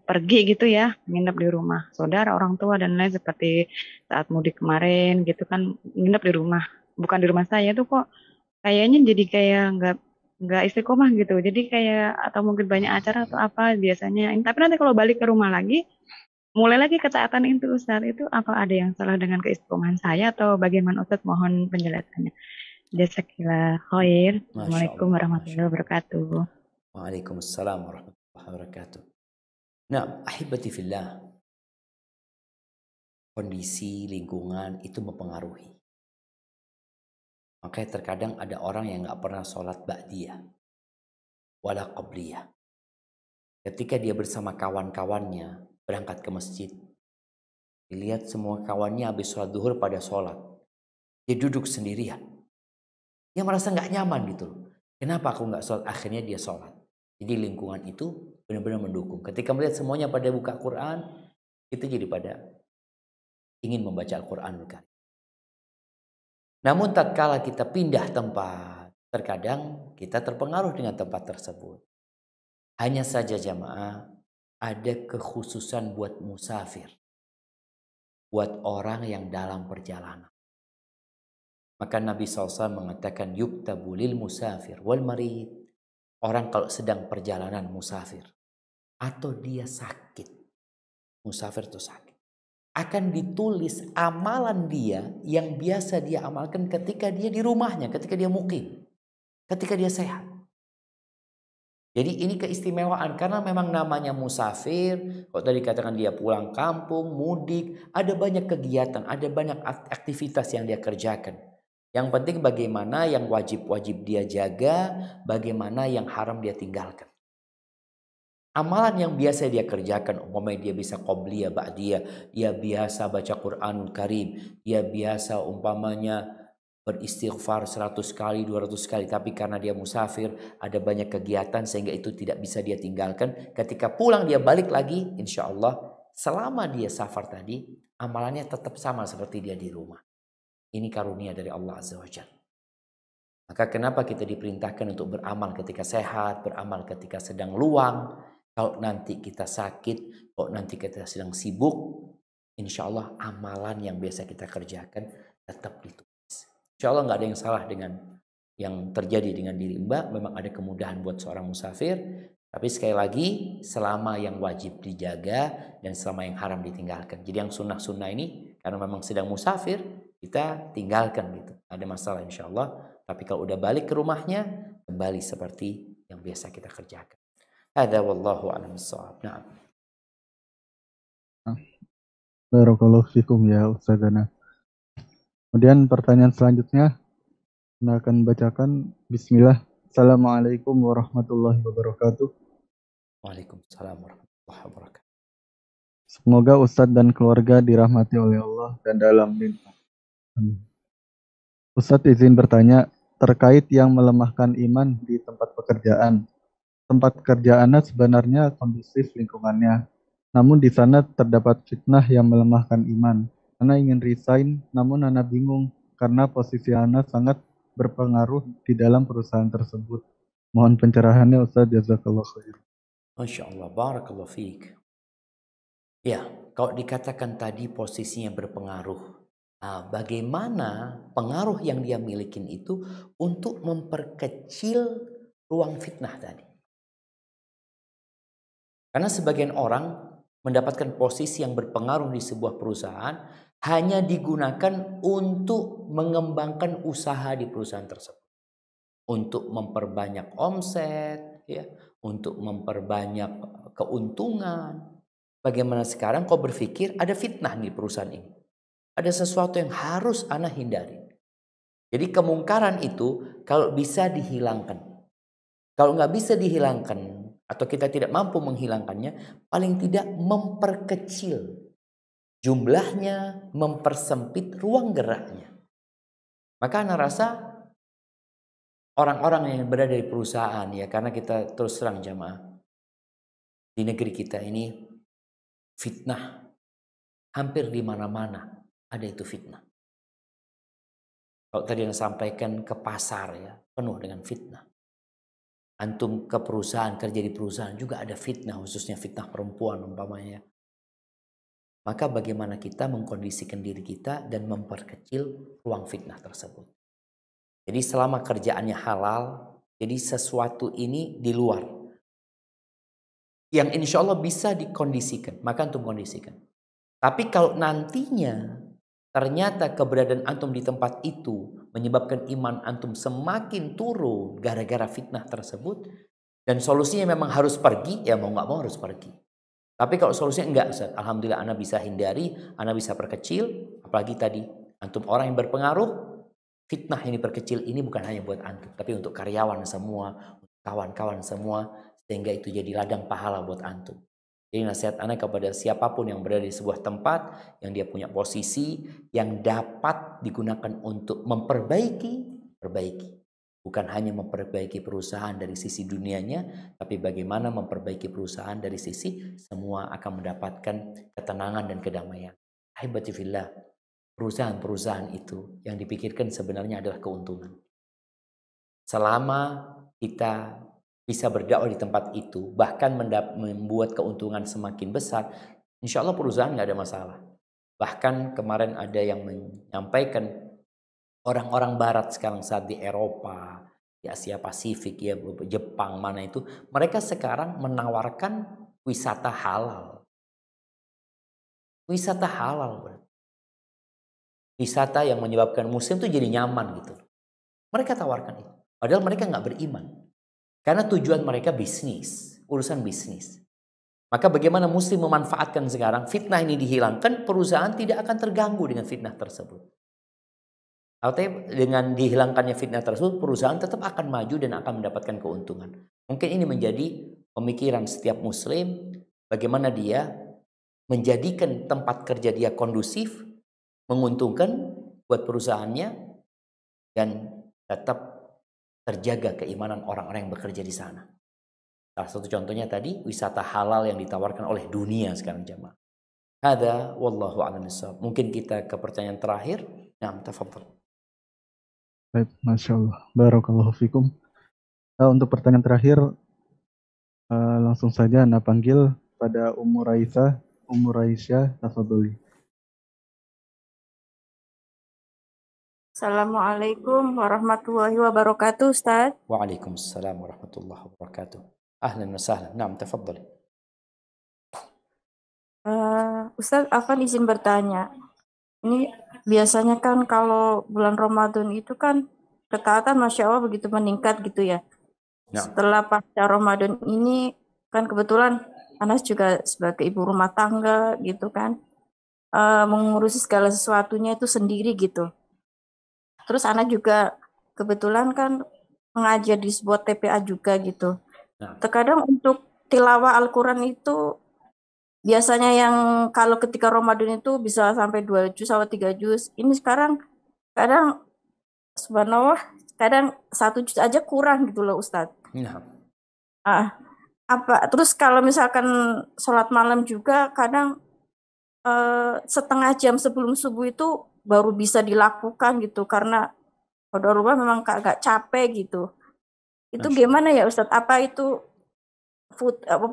Speaker 5: pergi gitu ya, nginep di rumah saudara, orang tua dan lain seperti saat mudik kemarin gitu kan nginep di rumah, bukan di rumah saya tuh kok kayaknya jadi kayak nggak istiqomah gitu. Jadi kayak atau mungkin banyak acara atau apa biasanya. Tapi nanti kalau balik ke rumah lagi mulai lagi ketaatan itu Ustaz, itu apa ada yang salah dengan keistiqomahan saya atau bagaimana Ustaz? Mohon penjelasannya. Jazakallah khair.
Speaker 2: Masya
Speaker 5: Assalamualaikum
Speaker 2: Allah.
Speaker 5: warahmatullahi wabarakatuh.
Speaker 2: Waalaikumsalam warahmatullahi wabarakatuh. Nah, ahibati fillah, kondisi lingkungan itu mempengaruhi. Makanya terkadang ada orang yang nggak pernah sholat ba'diyah wala qabliyah. Ketika dia bersama kawan-kawannya berangkat ke masjid, dilihat semua kawannya habis sholat duhur pada sholat, dia duduk sendirian. Dia merasa nggak nyaman gitu. Kenapa aku nggak sholat? Akhirnya dia sholat. Jadi lingkungan itu benar-benar mendukung. Ketika melihat semuanya pada buka Quran, itu jadi pada ingin membaca Al-Quranul Karim. Namun tatkala kita pindah tempat, terkadang kita terpengaruh dengan tempat tersebut. Hanya saja jamaah, ada kekhususan buat musafir, buat orang yang dalam perjalanan. Maka Nabi SAW mengatakan yuktabu lil musafir wal marid. Orang kalau sedang perjalanan musafir atau dia sakit, musafir itu sakit, akan ditulis amalan dia yang biasa dia amalkan ketika dia di rumahnya, ketika dia mukim, ketika dia sehat. Jadi ini keistimewaan karena memang namanya musafir. Kalau tadi katakan dia pulang kampung, mudik, ada banyak kegiatan, ada banyak aktivitas yang dia kerjakan. Yang penting bagaimana yang wajib-wajib dia jaga, bagaimana yang haram dia tinggalkan. Amalan yang biasa dia kerjakan, umpamanya dia bisa qobliyah, ba'diyah, dia biasa baca Quranul Karim, dia biasa umpamanya beristighfar 100 kali, 200 kali, tapi karena dia musafir, ada banyak kegiatan sehingga itu tidak bisa dia tinggalkan. Ketika pulang dia balik lagi, insya Allah selama dia safar tadi, amalannya tetap sama seperti dia di rumah. Ini karunia dari Allah Azza wa Jalla. Maka kenapa kita diperintahkan untuk beramal ketika sehat, beramal ketika sedang luang. Kalau nanti kita sakit, kalau nanti kita sedang sibuk, insya Allah amalan yang biasa kita kerjakan tetap ditulis. Insya Allah nggak ada yang salah dengan yang terjadi dengan diri Mbak. Memang ada kemudahan buat seorang musafir. Tapi sekali lagi, selama yang wajib dijaga dan selama yang haram ditinggalkan. Jadi yang sunnah-sunnah ini, karena memang sedang musafir, kita tinggalkan gitu. Ada masalah insya Allah. Tapi kalau udah balik ke rumahnya, kembali seperti yang biasa kita kerjakan. Hadza wallahu a'lam bissawab. Na'am.
Speaker 3: Barakallahu fikum ya Ustazana. Kemudian pertanyaan selanjutnya, saya akan bacakan. Bismillah. Assalamualaikum warahmatullahi wabarakatuh.
Speaker 2: Waalaikumsalam warahmatullahi wabarakatuh.
Speaker 3: Semoga Ustadz dan keluarga dirahmati oleh Allah dan dalam limpah. Ustadz izin bertanya terkait yang melemahkan iman di tempat pekerjaan. Tempat kerja Ana sebenarnya kondusif lingkungannya, namun di sana terdapat fitnah yang melemahkan iman. Ana ingin resign, namun Ana bingung karena posisi Ana sangat berpengaruh di dalam perusahaan tersebut. Mohon pencerahannya Ustaz, jazakallah khair.
Speaker 2: Masya Allah, barakallahu fiik. Ya, kalau dikatakan tadi posisinya berpengaruh, bagaimana pengaruh yang dia milikin itu untuk memperkecil ruang fitnah tadi. Karena sebagian orang mendapatkan posisi yang berpengaruh di sebuah perusahaan hanya digunakan untuk mengembangkan usaha di perusahaan tersebut. Untuk memperbanyak omset, ya, untuk memperbanyak keuntungan. Bagaimana sekarang kau berpikir ada fitnah di perusahaan ini. Ada sesuatu yang harus Ana hindari. Jadi kemungkaran itu kalau bisa dihilangkan. Kalau nggak bisa dihilangkan atau kita tidak mampu menghilangkannya, paling tidak memperkecil jumlahnya, mempersempit ruang geraknya. Maka Ana rasa orang-orang yang berada di perusahaan, ya, karena kita terus terang jamaah, di negeri kita ini fitnah hampir di mana-mana ada itu fitnah. Kalau tadi yang sampaikan ke pasar, ya, penuh dengan fitnah. Antum ke perusahaan, kerja di perusahaan juga ada fitnah, khususnya fitnah perempuan umpamanya. Maka bagaimana kita mengkondisikan diri kita dan memperkecil ruang fitnah tersebut. Jadi selama kerjaannya halal, jadi sesuatu ini di luar yang insya Allah bisa dikondisikan, maka antum kondisikan. Tapi kalau nantinya ternyata keberadaan antum di tempat itu menyebabkan iman antum semakin turun gara-gara fitnah tersebut, dan solusinya memang harus pergi, ya mau nggak mau harus pergi. Tapi kalau solusinya enggak, Ustaz, alhamdulillah ana bisa hindari, ana bisa perkecil. Apalagi tadi antum orang yang berpengaruh, fitnah ini perkecil ini bukan hanya buat antum, tapi untuk karyawan semua, kawan-kawan semua, sehingga itu jadi ladang pahala buat antum. Jadi nasihat ana kepada siapapun yang berada di sebuah tempat yang dia punya posisi yang dapat digunakan untuk perbaiki. Bukan hanya memperbaiki perusahaan dari sisi dunianya, tapi bagaimana memperbaiki perusahaan dari sisi semua akan mendapatkan ketenangan dan kedamaian. Ahibati fillah, perusahaan-perusahaan itu yang dipikirkan sebenarnya adalah keuntungan. Selama kita bisa berdakwah di tempat itu, bahkan membuat keuntungan semakin besar, insya Allah perusahaan nggak ada masalah. Bahkan kemarin ada yang menyampaikan orang-orang barat sekarang saat di Eropa, di Asia Pasifik, ya Jepang mana itu, mereka sekarang menawarkan wisata halal. Wisata halal, bro. Wisata yang menyebabkan muslim tuh jadi nyaman gitu. Mereka tawarkan itu. Padahal mereka nggak beriman. Karena tujuan mereka bisnis, urusan bisnis. Maka bagaimana muslim memanfaatkan sekarang fitnah ini dihilangkan, perusahaan tidak akan terganggu dengan fitnah tersebut. Artinya dengan dihilangkannya fitnah tersebut, perusahaan tetap akan maju dan akan mendapatkan keuntungan. Mungkin ini menjadi pemikiran setiap muslim, bagaimana dia menjadikan tempat kerja dia kondusif, menguntungkan buat perusahaannya, dan tetap terjaga keimanan orang-orang yang bekerja di sana. Salah satu contohnya tadi, wisata halal yang ditawarkan oleh dunia sekarang jamaah. Hada wallahu a'lam bishawab. Mungkin kita ke pertanyaan terakhir. Nah, tafadhal.
Speaker 3: Baik, Masya Allah. Barakallahu fikum. Untuk pertanyaan terakhir, langsung saja Anda panggil pada Ummu Raisyah, tafadholi.
Speaker 6: Assalamualaikum warahmatullahi wabarakatuh, Ustaz.
Speaker 2: Waalaikumsalam warahmatullahi wabarakatuh. Ahlan wa sahlan. Naam, tafadhali.
Speaker 6: Ustaz, Afan izin bertanya. Ini biasanya kan kalau bulan Ramadan itu kan ketaatan Masya Allah begitu meningkat gitu ya.
Speaker 2: Ya.
Speaker 6: Setelah pasca Ramadan ini kan kebetulan Anas juga sebagai ibu rumah tangga gitu kan. Mengurusi segala sesuatunya itu sendiri gitu. Terus Anas juga kebetulan kan mengajar di sebuah TPA juga gitu.
Speaker 2: Ya.
Speaker 6: Terkadang untuk tilawah Al-Quran itu biasanya yang kalau ketika Ramadan itu bisa sampai 2 juz atau 3 juz. Ini sekarang kadang subhanallah kadang 1 juz aja kurang gitu loh Ustadz.
Speaker 2: Ya.
Speaker 6: Terus kalau misalkan sholat malam juga kadang setengah jam sebelum subuh itu baru bisa dilakukan gitu karena pada rumah memang agak capek gitu. Itu gimana ya Ustadz? Apa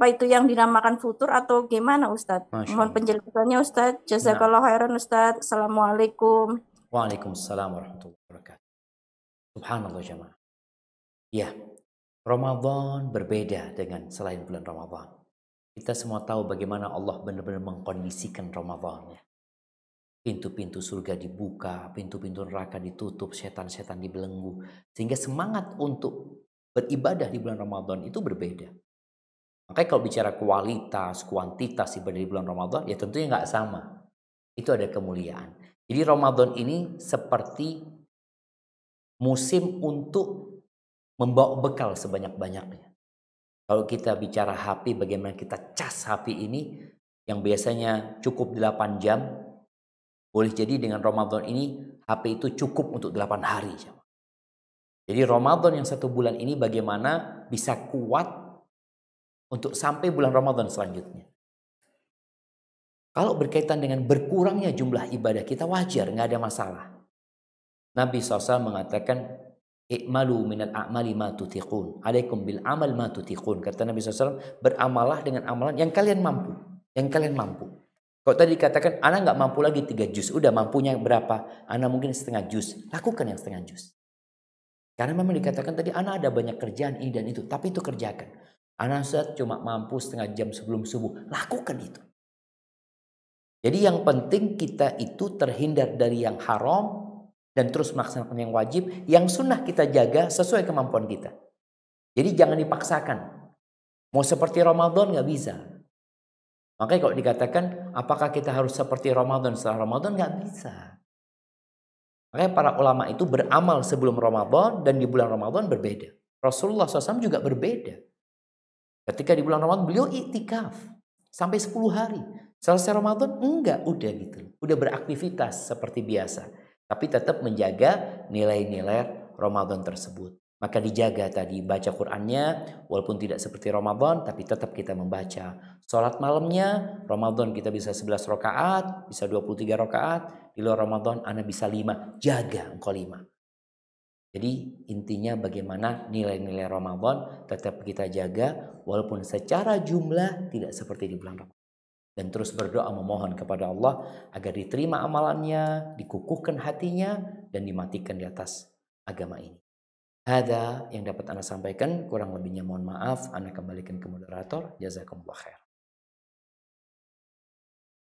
Speaker 6: itu yang dinamakan futur atau gimana Ustadz? Mohon penjelasannya Ustadz. Jazakallahu khairan Ustadz. Assalamualaikum.
Speaker 2: Waalaikumsalam warahmatullahi wabarakatuh. Subhanallah jemaah. Ya, Ramadan berbeda dengan selain bulan Ramadan. Kita semua tahu bagaimana Allah benar-benar mengkondisikan Ramadan. Pintu-pintu surga dibuka, pintu-pintu neraka ditutup, setan-setan dibelenggu. Sehingga semangat untuk beribadah di bulan Ramadan itu berbeda. Makanya kalau bicara kualitas, kuantitas ibadah di bulan Ramadan, ya tentunya nggak sama. Itu ada kemuliaan. Jadi Ramadan ini seperti musim untuk membawa bekal sebanyak-banyaknya. Kalau kita bicara HP, bagaimana kita cas HP ini yang biasanya cukup 8 jam, boleh jadi dengan Ramadan ini HP itu cukup untuk 8 hari. Jadi Ramadan yang 1 bulan ini bagaimana bisa kuat untuk sampai bulan Ramadan selanjutnya. Kalau berkaitan dengan berkurangnya jumlah ibadah kita wajar, nggak ada masalah. Nabi SAW mengatakan, "I'malu minal a'mali ma tutiqun, alaikum bil amal ma tutiqun." Kata Nabi SAW, beramalah dengan amalan yang kalian mampu, Kalau tadi dikatakan, ana nggak mampu lagi 3 juz, udah mampunya berapa? Ana mungkin setengah juz, lakukan yang setengah juz. Karena memang dikatakan tadi, ana ada banyak kerjaan ini dan itu, tapi itu kerjakan. Ana Ustaz cuma mampu setengah jam sebelum subuh. Lakukan itu. Jadi yang penting kita itu terhindar dari yang haram dan terus melaksanakan yang wajib. Yang sunnah kita jaga sesuai kemampuan kita. Jadi jangan dipaksakan. Mau seperti Ramadan nggak bisa. Makanya kalau dikatakan apakah kita harus seperti Ramadan setelah Ramadan, nggak bisa. Makanya para ulama itu beramal sebelum Ramadan dan di bulan Ramadan berbeda. Rasulullah SAW juga berbeda. Ketika di bulan Ramadan beliau iktikaf sampai 10 hari. Selesai Ramadan enggak, udah gitu. Udah beraktivitas seperti biasa. Tapi tetap menjaga nilai-nilai Ramadan tersebut. Maka dijaga tadi baca Qur'annya walaupun tidak seperti Ramadan tapi tetap kita membaca. Sholat malamnya Ramadan kita bisa 11 rakaat, bisa 23 rakaat. Di luar Ramadan Anda bisa 5. Jaga engkau 5. Jadi intinya bagaimana nilai-nilai Ramadan tetap kita jaga walaupun secara jumlah tidak seperti di bulan Ramadan. Dan terus berdoa memohon kepada Allah agar diterima amalannya, dikukuhkan hatinya dan dimatikan di atas agama ini. Ada yang dapat Anda sampaikan, kurang lebihnya mohon maaf. Anda kembalikan ke moderator. Jazakumullah khair.